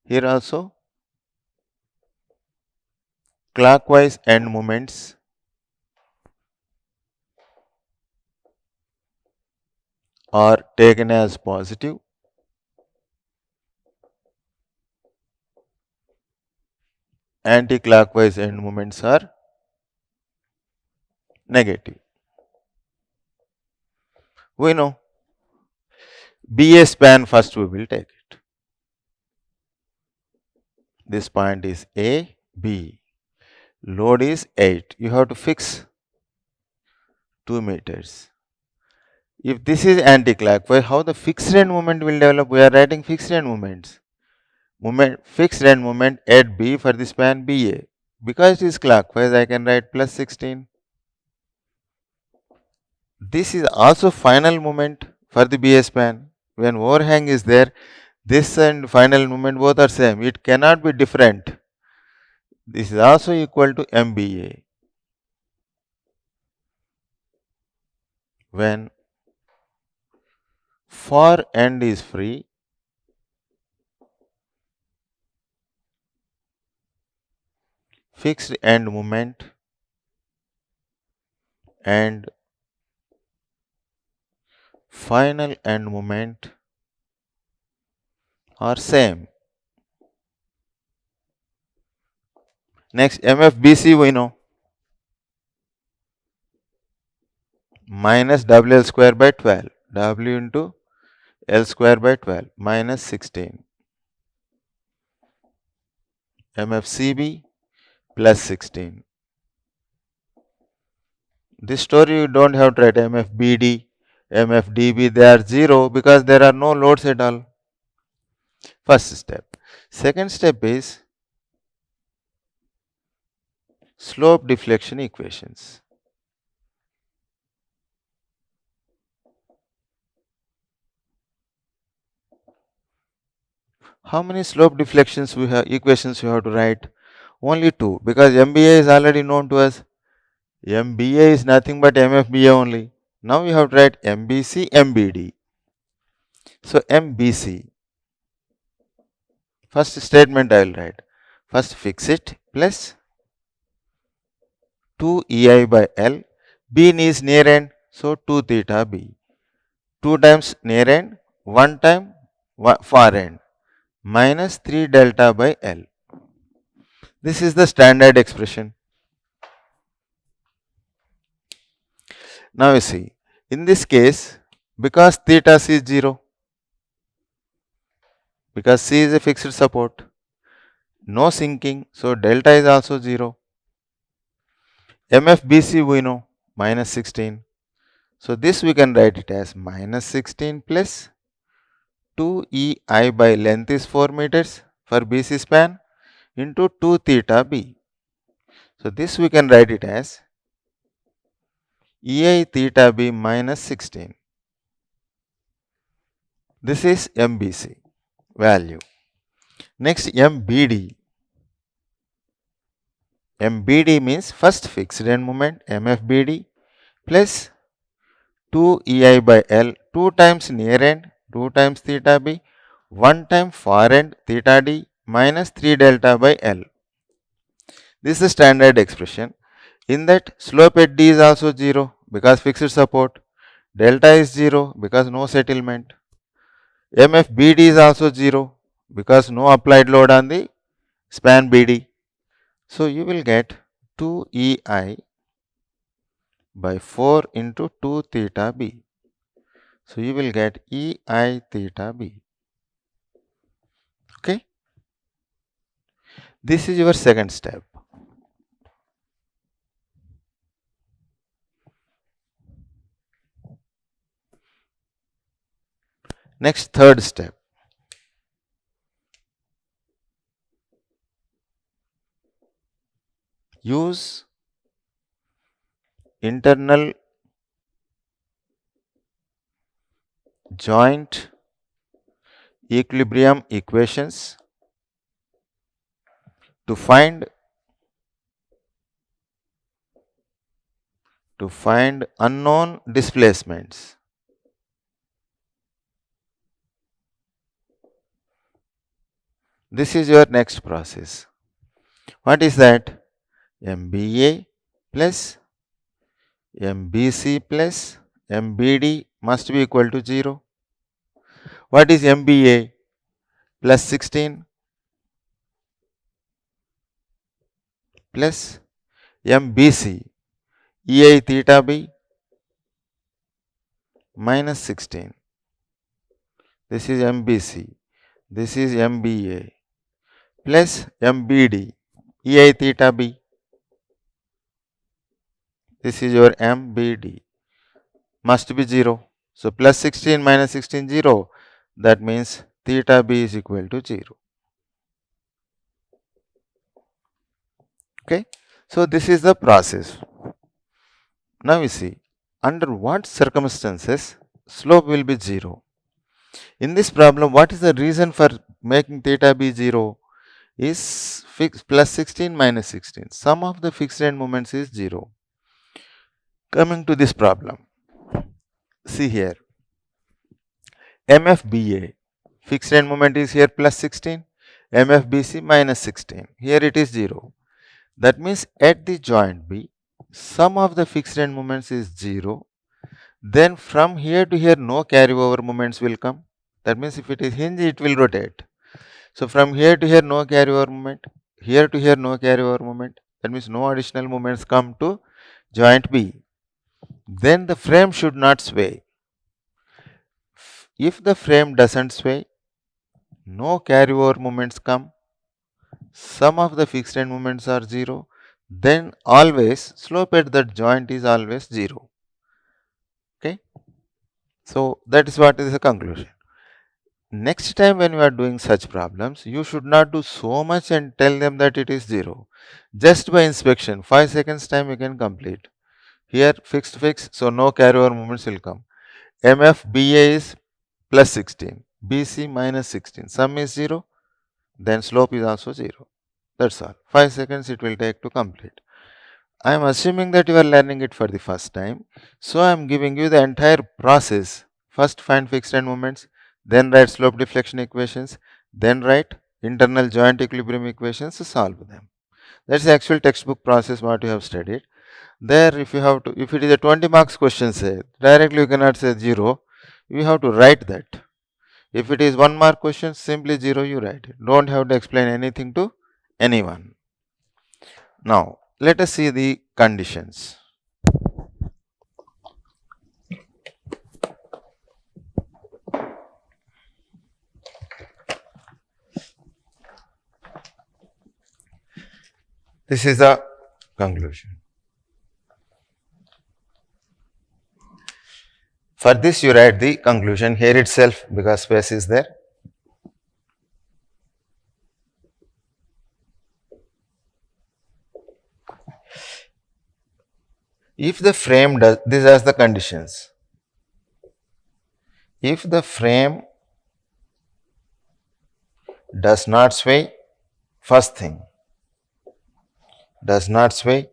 Here also clockwise end moments are taken as positive, anti-clockwise end moments are negative. We know BA span first we will take it. This point is A, B. Load is 8. You have to fix 2 meters. If this is anti-clockwise, how the fixed end moment will develop? We are writing fixed end moments. Fixed end moment at B for the span BA. Because it is clockwise, I can write plus 16. This is also final moment for the BA span. When overhang is there, this and final moment both are same. It cannot be different. This is also equal to MBA. When far end is free, fixed end moment and final end moment are same. Next, MFBC we know, minus WL square by 12, W into L square by 12 minus 16. MFCB plus 16. This story you don't have to write MFBD, MFDB, they are 0 because there are no loads at all. First step. Second step is slope deflection equations. How many slope deflections we have equations we have to write? Only 2 because MBA is already known to us. MBA is nothing but MFBA only. Now you have to write MBC, MBD. So MBC. First statement I will write. First fix it plus 2 EI by L. B is near end, so 2 theta B. 2 times near end, 1 time far end, minus 3 delta by L. This is the standard expression. Now you see, in this case, because theta c is 0, because c is a fixed support, no sinking, so delta is also 0. MFBC we know minus 16, so this we can write it as minus 16 plus 2EI by length is 4 meters for BC span into 2 theta B. So this we can write it as EI theta B minus 16. This is MBC value. Next MBD. MBD means first fixed end moment MFBD plus 2 EI by L, 2 times near end, 2 times theta B, 1 time far end theta D minus 3 delta by L. This is the standard expression. In that slope at D is also 0 because fixed support, delta is 0 because no settlement, MFBD is also 0 because no applied load on the span BD. So you will get 2EI by 4 into 2 theta B. So you will get EI theta B. Okay. This is your second step. Next, third step. Use internal joint equilibrium equations to find unknown displacements. This is your next process. What is that? MBA plus MBC plus MBD must be equal to 0. What is MBA? Plus 16 plus MBC EI theta B minus 16. This is MBC. This is MBA plus MBD EI theta B. This is your MBD. Must be 0. So plus 16 minus 16 0. That means theta B is equal to 0. Okay. So this is the process. Now we see under what circumstances slope will be 0. In this problem, what is the reason for making theta be 0? Is plus 16 minus 16. Sum of the fixed end moments is 0. Coming to this problem, see here, MFBA, fixed end moment is here plus 16, MFBC minus 16, here it is 0. That means at the joint B, sum of the fixed end moments is 0. Then from here to here no carryover moments will come. That means if it is hinge, it will rotate. So from here to here no carryover moment, here to here no carryover moment. That means no additional moments come to joint B. Then the frame should not sway. If the frame doesn't sway, no carryover moments come, sum of the fixed end moments are 0, then always slope at that joint is always 0. Okay. So that is what is the conclusion. Next time when you are doing such problems, you should not do so much and tell them that it is 0. Just by inspection, 5 seconds time you can complete. Here fixed, so no carryover moments will come. MFBA is plus 16, BC minus 16, sum is 0, then slope is also 0. That's all. 5 seconds it will take to complete. I am assuming that you are learning it for the first time. So I am giving you the entire process. First find fixed end moments, then write slope deflection equations, then write internal joint equilibrium equations to solve them. That's the actual textbook process what you have studied. There if you have to, if it is a 20 marks question say, directly you cannot say 0, you have to write that. If it is 1 mark question, simply 0 you write it. Don't have to explain anything to anyone. Now, let us see the conditions. This is the conclusion. For this you write the conclusion here itself because space is there. If the frame does, these are the conditions. If the frame does not sway, first thing, does not sway,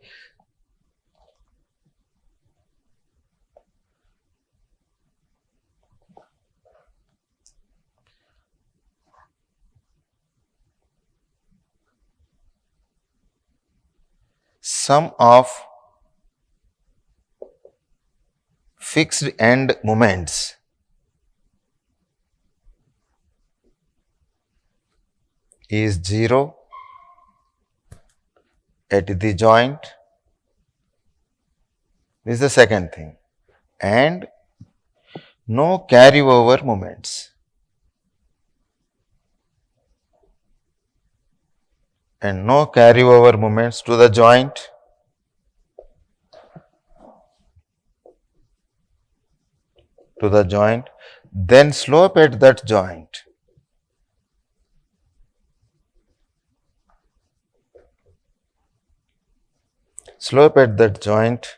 sum of fixed end moments is 0 at the joint. This is the second thing. And no carryover moments. And no carryover moments to the joint. Then slope at that joint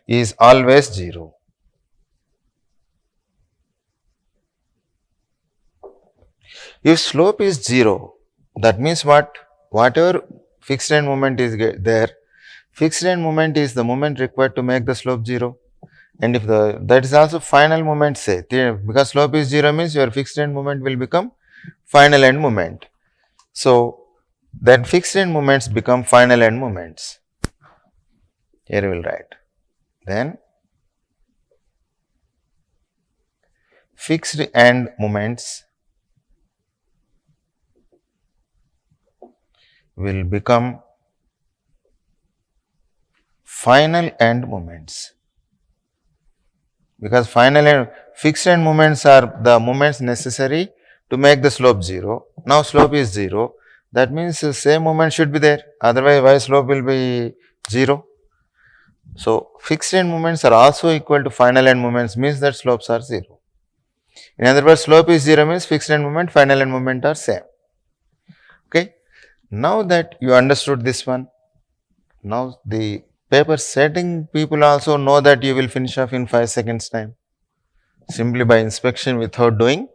is always 0. If slope is 0, that means what? Whatever fixed end moment is there, fixed end moment is the moment required to make the slope 0. And if that is also final moment, say, because slope is 0 means your fixed end moment will become final end moment. So, then fixed end moments become final end moments. Here we will write. Then fixed end moments will become final end moments. Because fixed end moments are the moments necessary to make the slope 0. Now slope is 0. That means the same moment should be there. Otherwise, why slope will be 0? So fixed end moments are also equal to final end moments, means that slopes are 0. In other words, slope is 0 means fixed end moment, final end moment are same. Okay. Now that you understood this one, now the paper setting people also know that you will finish off in 5 seconds time, simply by inspection without doing,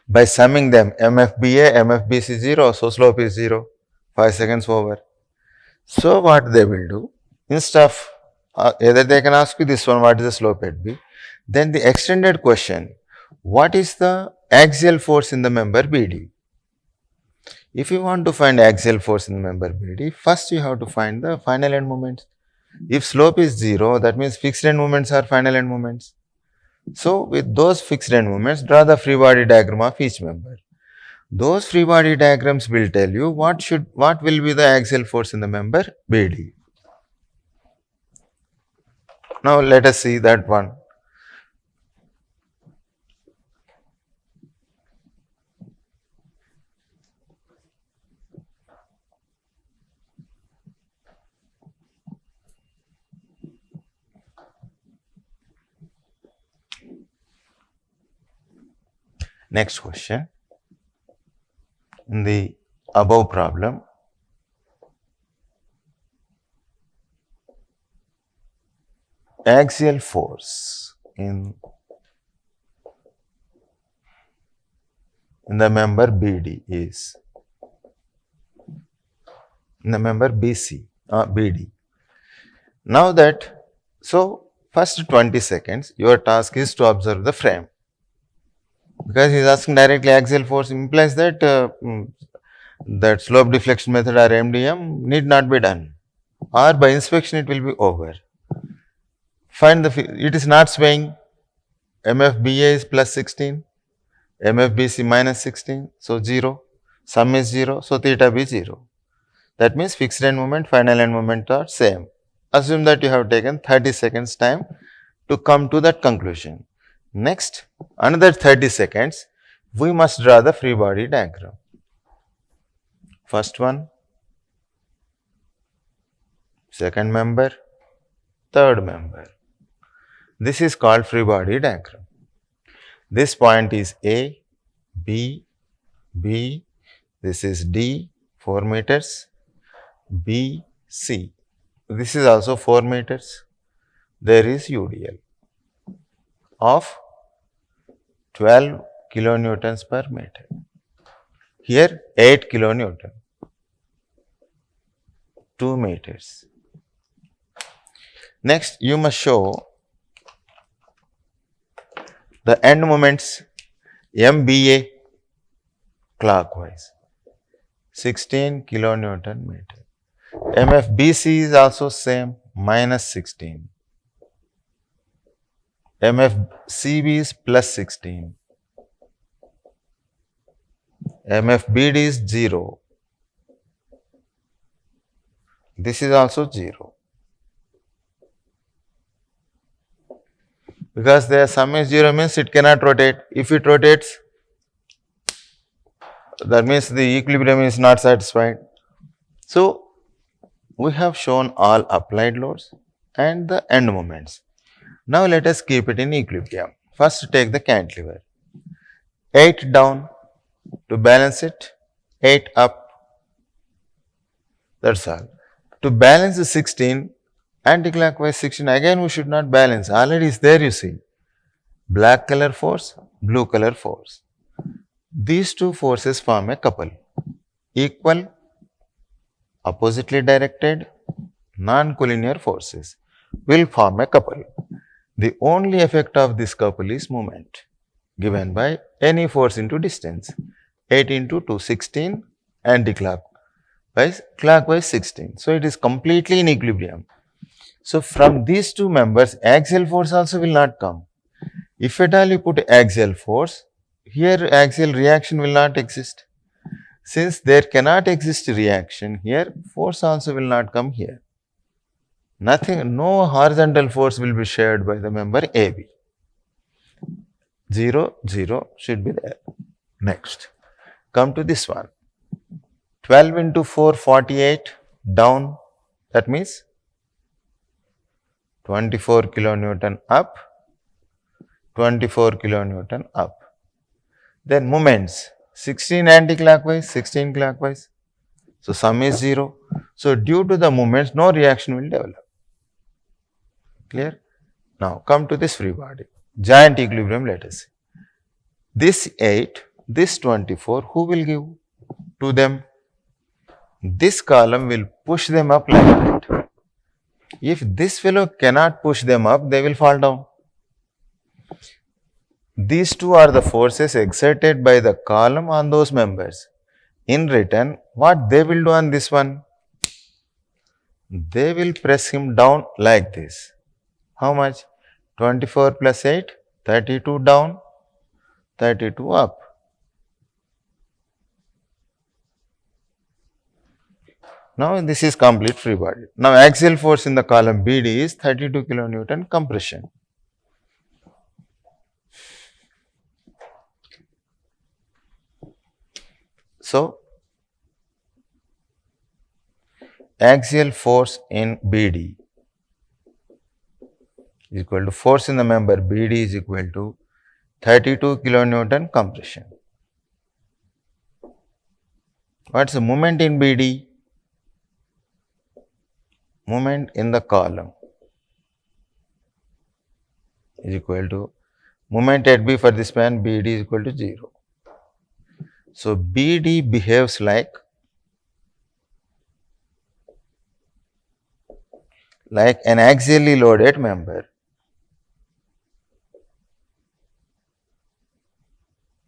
by summing them MFBA, MFBC 0, so slope is 0, 5 seconds over. So what they will do, instead of either they can ask you this one, what is the slope at B, then the extended question, what is the axial force in the member BD? If you want to find axial force in the member BD, first you have to find the final end moments. If slope is 0, that means fixed end moments are final end moments. So, with those fixed end moments, draw the free body diagram of each member. Those free body diagrams will tell you what will be the axial force in the member BD. Now, let us see that one. Next question. In the above problem, axial force in the member BD is, in the member BD. Now that, so first 20 seconds, your task is to observe the frame. Because he is asking directly axial force implies that that slope deflection method or MDM need not be done, or by inspection it will be over. Find it is not swaying, MFBA is plus 16, MFBC minus 16, so 0, sum is 0, so theta B 0. That means fixed end moment, final end moment are same. Assume that you have taken 30 seconds time to come to that conclusion. Next, another 30 seconds, we must draw the free body diagram. First one, second member, third member. This is called free body diagram. This point is A, B, B, this is D, 4 meters, B, C. This is also 4 meters. There is UDL of 12 kilonewtons per meter. Here 8 kilonewton, 2 meters. Next, you must show the end moments MBA clockwise, 16 kilonewton meter. MFBC is also same, minus 16. MFCB is plus 16. MFBD is 0. This is also 0. Because their sum is 0 means it cannot rotate. If it rotates, that means the equilibrium is not satisfied. So, we have shown all applied loads and the end moments. Now, let us keep it in equilibrium. First, take the cantilever. 8 down to balance it, 8 up. That's all. To balance the 16, anticlockwise 16, again we should not balance. Already is there, you see. Black color force, blue color force. These two forces form a couple. Equal, oppositely directed, non-collinear forces will form a couple. The only effect of this couple is moment given by any force into distance. 8 into 2, 16, anticlockwise, clockwise 16. So, it is completely in equilibrium. So, from these two members, axial force also will not come. If at all you put axial force, here axial reaction will not exist. Since there cannot exist reaction here, force also will not come here. Nothing, no horizontal force will be shared by the member AB. 0, 0 should be there. Next, come to this one. 12 into 4, 48 down, that means 24 kilonewton up, 24 kilonewton up. Then moments, 16 anticlockwise, 16 clockwise. So, sum is 0. So, due to the moments, no reaction will develop. Clear? Now, come to this free body. Giant equilibrium, let us see. This 8, this 24, who will give to them? This column will push them up like that. If this fellow cannot push them up, they will fall down. These two are the forces exerted by the column on those members. In return, what they will do on this one? They will press him down like this. How much? 24 plus 8, 32 down, 32 up. Now, this is complete free body. Now, axial force in the column BD is 32 kilonewton compression. So, axial force in BD is equal to force in the member BD is equal to 32 kilonewton compression. What is the moment in BD? Moment in the column is equal to moment at B for this span BD is equal to 0. So, BD behaves like an axially loaded member.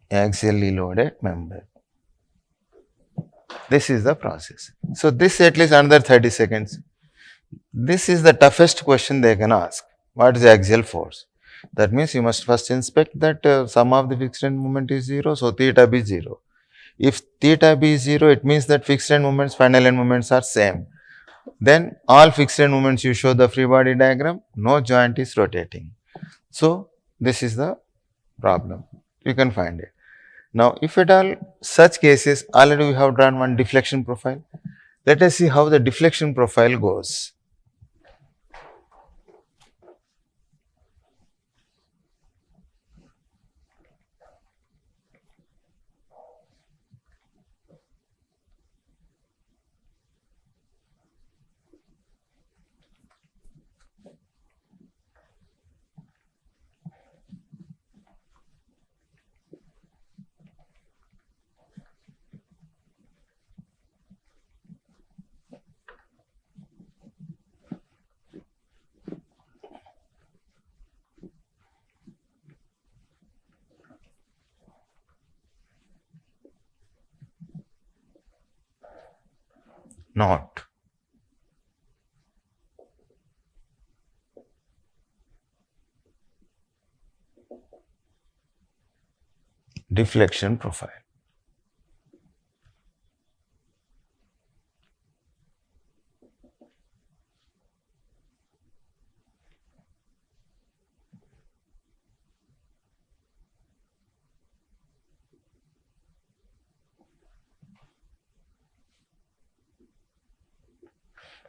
Axially loaded member. This is the process. So, this at least another 30 seconds. This is the toughest question they can ask. What is the axial force? That means you must first inspect that sum of the fixed end moment is 0. So, theta b is 0. If theta b is 0, it means that fixed end moments, final end moments are same. Then all fixed end moments you show the free body diagram, no joint is rotating. So, this is the problem. You can find it. Now, if at all such cases, already we have drawn one deflection profile. Let us see how the deflection profile goes. Not. Deflection profile.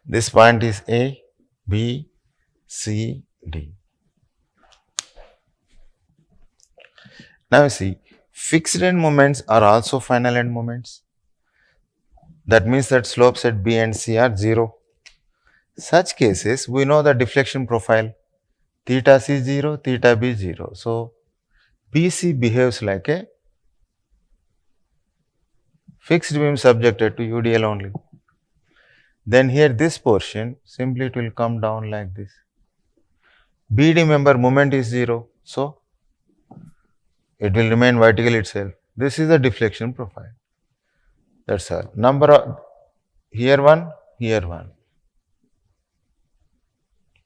This point is A, B, C, D. Now see, fixed end moments are also final end moments. That means that slopes at B and C are 0. Such cases, we know the deflection profile, theta C 0, theta B 0. So, BC behaves like a fixed beam subjected to UDL only. Then here this portion, simply it will come down like this. BD member moment is 0. So, it will remain vertical itself. This is the deflection profile. That's all. Number of, here one, here one.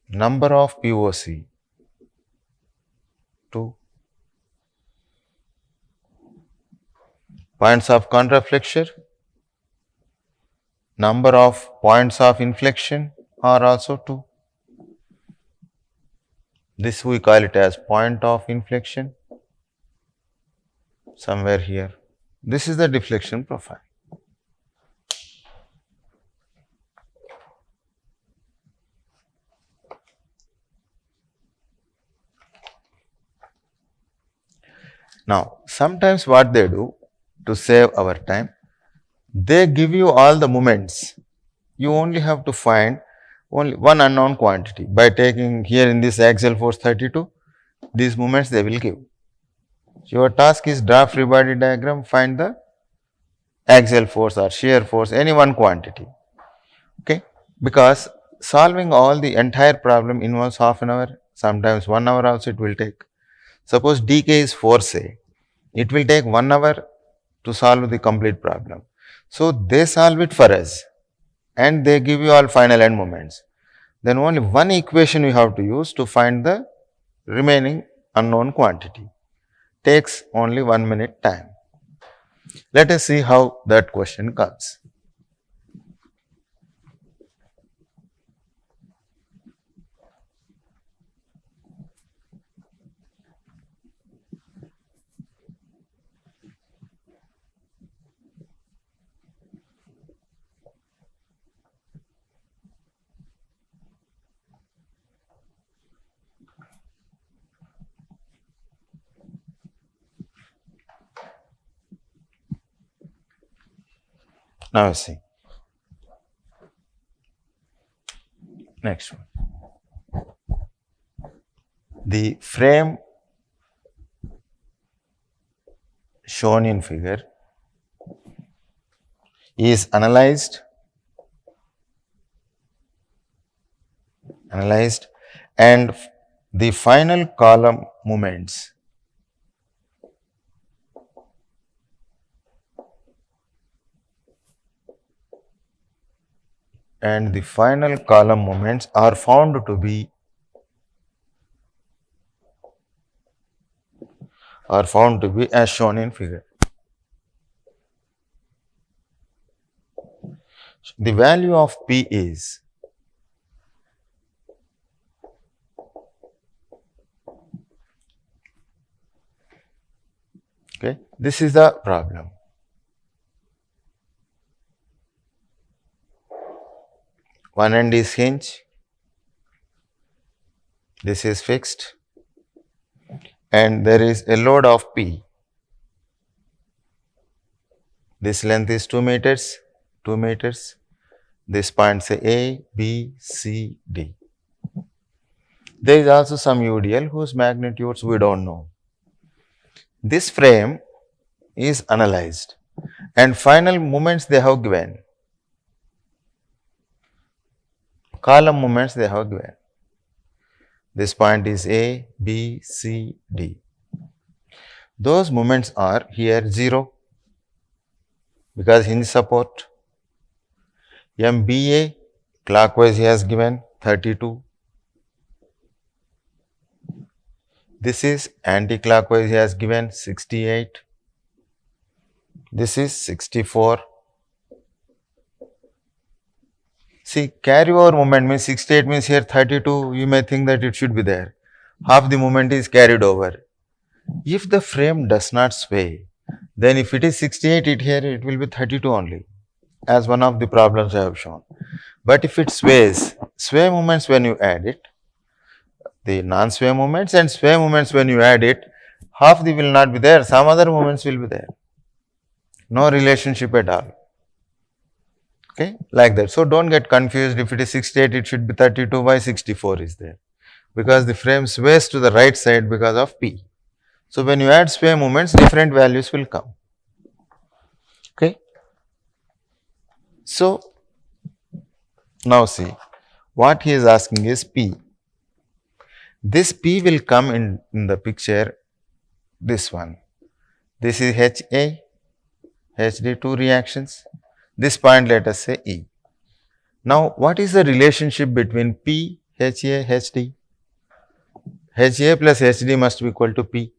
Number of POC, 2. Points of contraflexure, number of points of inflection are also 2. This we call it as point of inflection, somewhere here. This is the deflection profile. Now, sometimes what they do to save our time, they give you all the moments. You only have to find only one unknown quantity. By taking here in this axial force 32, these moments they will give. Your task is draw free body diagram, find the axial force or shear force, any one quantity. Okay, because solving all the entire problem involves half an hour, sometimes 1 hour also it will take. Suppose dk is force A, it will take 1 hour to solve the complete problem. So, they solve it for us and they give you all final end moments. Then only one equation you have to use to find the remaining unknown quantity. Takes only 1 minute time. Let us see how that question comes. Now see. Next one. The frame shown in figure is analyzed and the final column moments are found to be as shown in figure. The value of P is okay. This is the problem. One end is hinge, this is fixed, and there is a load of P. This length is 2 meters, 2 meters. This point say A, B, C, D. There is also some UDL whose magnitudes we don't know. This frame is analyzed and final moments they have given. Column moments they have given. This point is A, B, C, D. Those moments are here 0 because hinge support. MBA clockwise he has given 32. This is anti-clockwise he has given 68. This is 64. See, carryover moment means 68 means here 32, you may think that it should be there. Half the moment is carried over. If the frame does not sway, then if it is 68, it will be 32 only, as one of the problems I have shown. But if it sways, sway moments when you add it, the non-sway moments and sway moments when you add it, half the will not be there, some other moments will be there. No relationship at all. Okay, like that. So don't get confused. If it is 68, it should be 32. Why 64 is there? Because the frame sways to the right side because of P. So when you add sway moments, different values will come. Okay. So now see, what he is asking is P. This P will come in the picture, this one. This is HA, HD, two reactions. This point let us say E. Now what is the relationship between P, HA, HD? HA plus HD must be equal to P.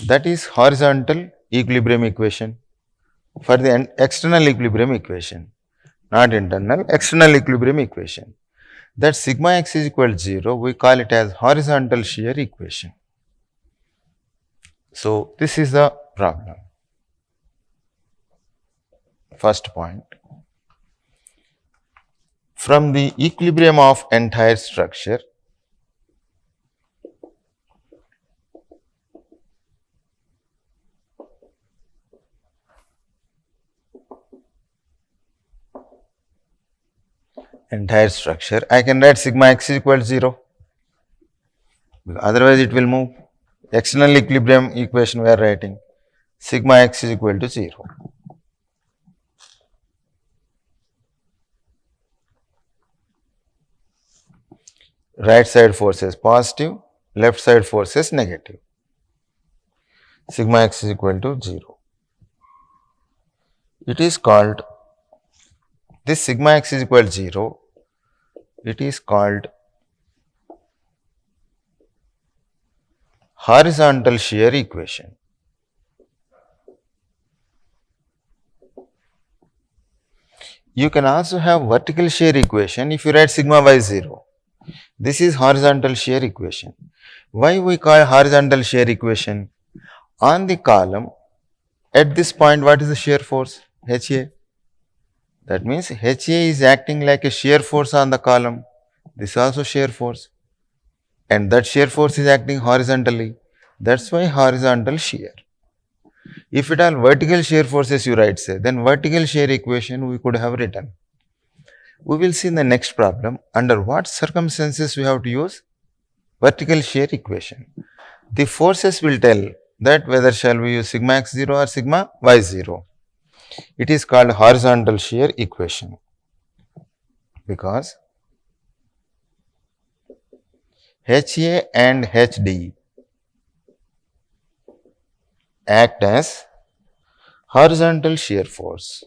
That is horizontal equilibrium equation for the external equilibrium equation, not internal, external equilibrium equation. That sigma x is equal to 0, we call it as horizontal shear equation. So this is the problem. First point. From the equilibrium of entire structure, I can write sigma x is equal to 0, otherwise it will move. External equilibrium equation we are writing, sigma x is equal to 0. Right side force is positive, left side force is negative. Sigma x is equal to 0. It is called, this sigma x is equal to 0, it is called horizontal shear equation. You can also have vertical shear equation if you write sigma y 0. This is horizontal shear equation. Why we call horizontal shear equation? On the column, at this point, what is the shear force? HA. That means HA is acting like a shear force on the column. This is also shear force. And that shear force is acting horizontally. That's why horizontal shear. If it are vertical shear forces you write, say, then vertical shear equation we could have written. We will see in the next problem under what circumstances we have to use vertical shear equation. The forces will tell that whether shall we use sigma x 0 or sigma y 0. It is called horizontal shear equation because HA and HD act as horizontal shear force.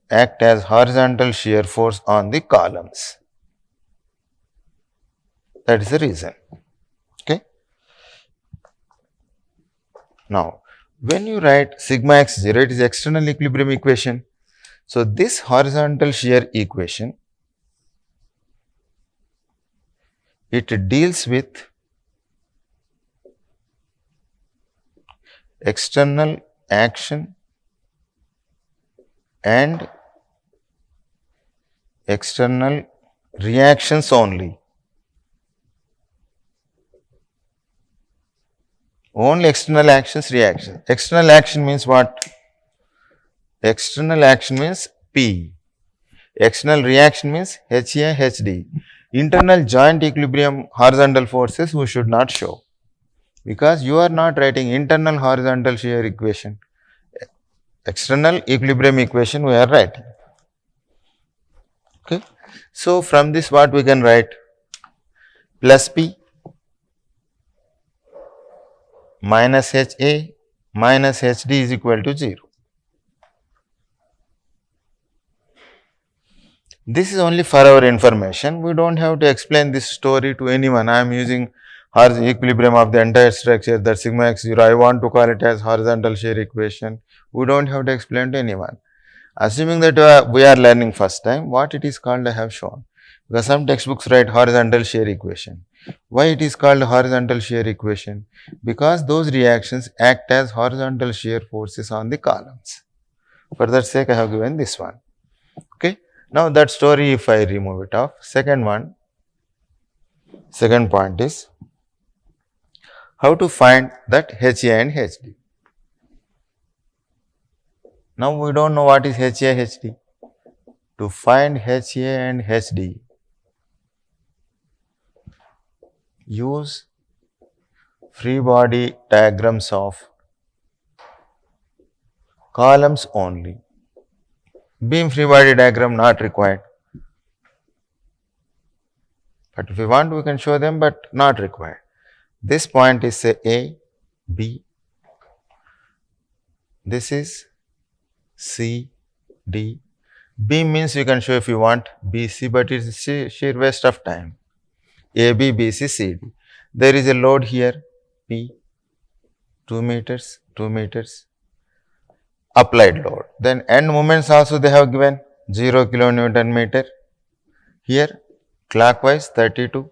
Act as horizontal shear force on the columns. That is the reason. Okay. Now, when you write sigma x 0, it is external equilibrium equation. So, this horizontal shear equation, it deals with external action and external reactions only. Only external actions, reactions. External action means what? External action means P. External reaction means HA, HD. Internal joint equilibrium horizontal forces we should not show because you are not writing internal horizontal shear equation. External equilibrium equation we are writing. Okay. So, from this what we can write? Plus P minus HA minus HD is equal to 0. This is only for our information. We don't have to explain this story to anyone. I am using equilibrium of the entire structure, that sigma x0. I want to call it as horizontal shear equation. We don't have to explain to anyone. Assuming that we are learning first time, what it is called I have shown. Because some textbooks write horizontal shear equation. Why it is called horizontal shear equation? Because those reactions act as horizontal shear forces on the columns. For that sake, I have given this one. Okay. Now that story, if I remove it off, second point is how to find that HA and HD. Now we don't know what is HA, HD. To find HA and HD, use free body diagrams of columns only. Beam free body diagram not required. But if we want, we can show them, but not required. This point is say A, B. This is C, D. Beam means you can show if you want BC, but it is sheer waste of time. AB, BC, CD. There is a load here, P, 2 meters, 2 meters, applied load. Then end moments also they have given 0 kilonewton meter. Here clockwise 32.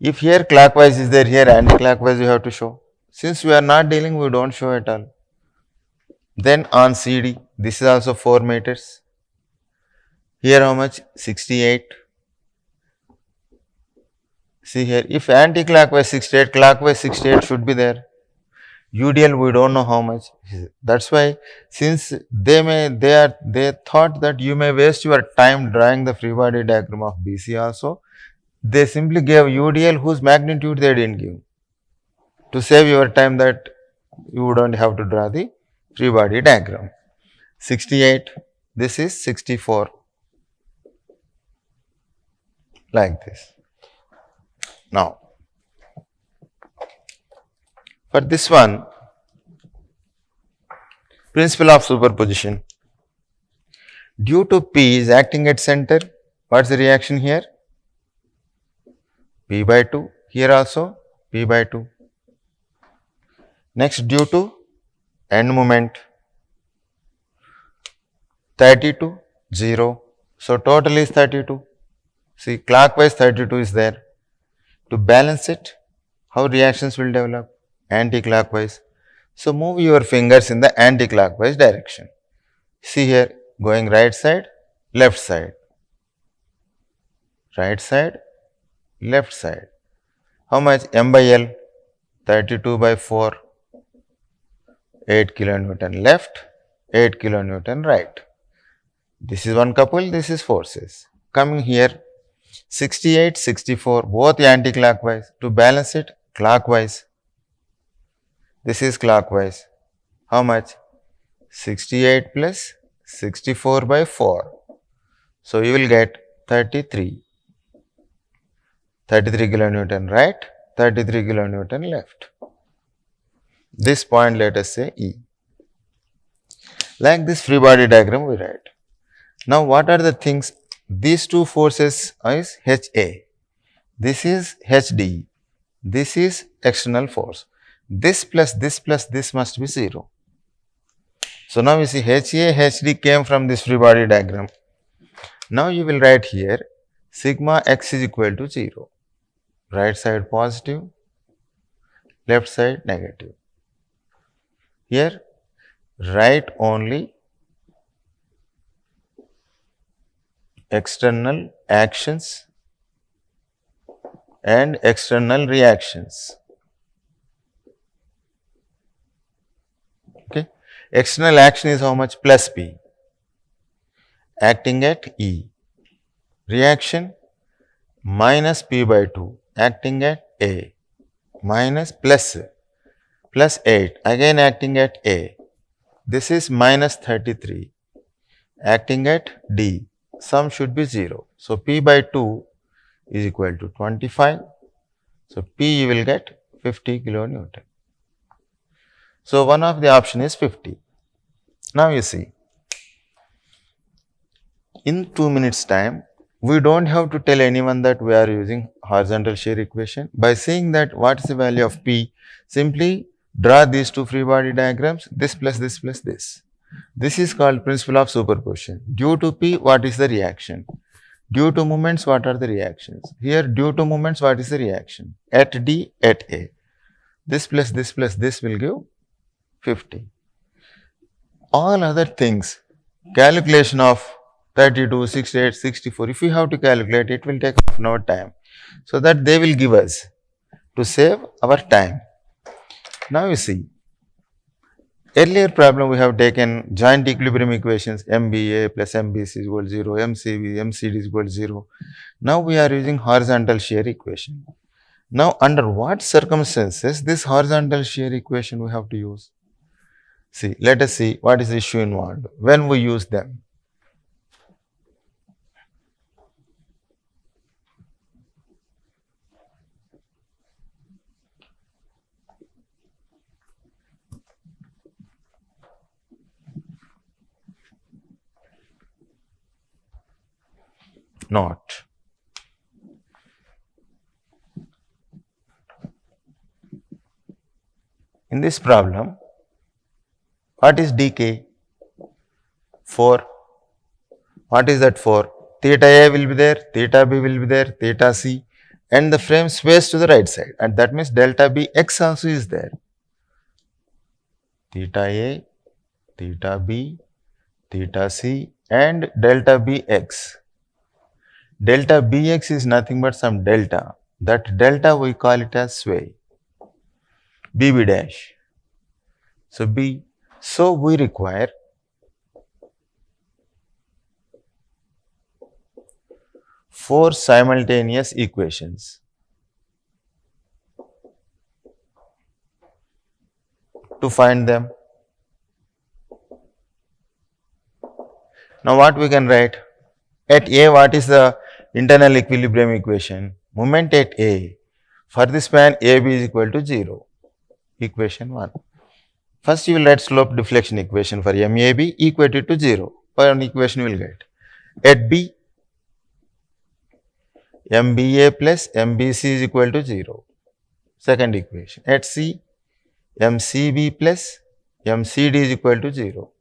If here clockwise is there, here anti-clockwise you have to show. Since we are not dealing, we don't show at all. Then on CD, this is also 4 meters. Here how much? 68. See here, if anti-clockwise 68, clockwise 68 should be there. UDL we don't know how much. That's why, since they thought that you may waste your time drawing the free body diagram of BC also, they simply gave UDL whose magnitude they didn't give. To save your time, that you don't have to draw the free body diagram. 68, this is 64, like this. Now, for this one, principle of superposition. Due to P is acting at center, what's the reaction here? P by 2. Here also P by 2. Next, due to end moment, 32, 0. So, total is 32. See, clockwise 32 is there. To balance it, how reactions will develop? Anti-clockwise. So, move your fingers in the anti-clockwise direction. See here, going right side, left side. Right side, left side. How much? M by L, 32 by 4. 8 kilonewton left, 8 kilonewton right. This is one couple, this is forces. Coming here, 68, 64, both anti-clockwise. To balance it, clockwise. This is clockwise. How much? 68 plus 64 by 4. So, you will get 33. 33 kilonewton right, 33 kilonewton left. This point let us say E. Like this free body diagram we write. Now what are the things? These two forces is HA. This is HD. This is external force. This plus this must be 0. So now you see HA, HD came from this free body diagram. Now you will write here sigma x is equal to 0. Right side positive, left side negative. Here, write only external actions and external reactions. Okay. External action is how much? Plus P, acting at E. Reaction minus P by 2, acting at A, minus plus 8, again acting at A. This is minus 33, acting at D. Sum should be 0. So, P by 2 is equal to 25. So, P you will get 50 kilonewton. So, one of the option is 50. Now, you see, In 2 minutes time, we don't have to tell anyone that we are using horizontal shear equation. By saying that what is the value of P, simply draw these two free body diagrams, this plus this plus this. This is called principle of superposition. Due to P, what is the reaction? Due to moments, what are the reactions? Here, due to moments, what is the reaction? At D, at A. This plus this will give 50. All other things, calculation of 32, 68, 64, if you have to calculate, it will take half an hour time. So that they will give us to save our time. Now you see, earlier problem we have taken joint equilibrium equations MBA plus MBC is equal to 0, MCB, MCD is equal to 0. Now we are using horizontal shear equation. Now under what circumstances this horizontal shear equation we have to use? See, let us see what is the issue involved when we use them. Not. In this problem, what is dk? 4. What is that 4? Theta A will be there, theta B will be there, theta C, and the frame sways to the right side, and that means delta B x also is there. Theta A, theta B, theta C, and delta B x. Delta Bx is nothing but some delta. That delta we call it as sway. BB dash. So B. So we require four simultaneous equations to find them. Now what we can write? At A, what is the internal equilibrium equation? Moment at A for the span AB is equal to 0. Equation 1. First you will write slope deflection equation for MAB equated to 0. One equation you will get. At B, MBA plus MBC is equal to 0. Second equation. At C, MCB plus MCD is equal to 0.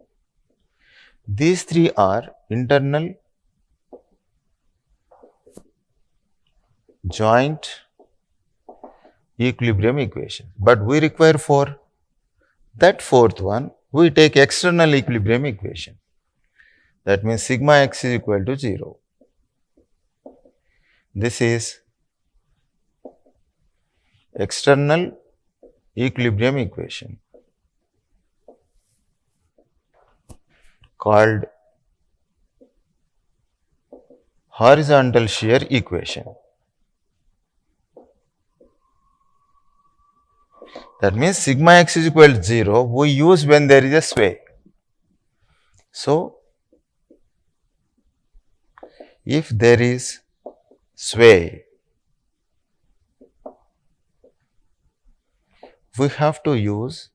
These three are internal joint equilibrium equation, but we require 4. That fourth one, we take external equilibrium equation. That means sigma x is equal to 0. This is external equilibrium equation called horizontal shear equation. That means sigma x is equal to 0 we use when there is a sway. So, if there is sway, we have to use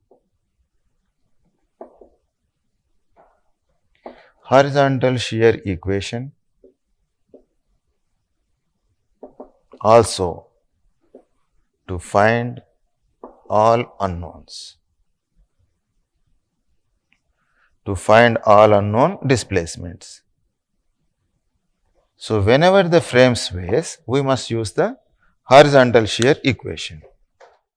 horizontal shear equation also to find all unknowns, to find all unknown displacements. So, whenever the frame sways, we must use the horizontal shear equation.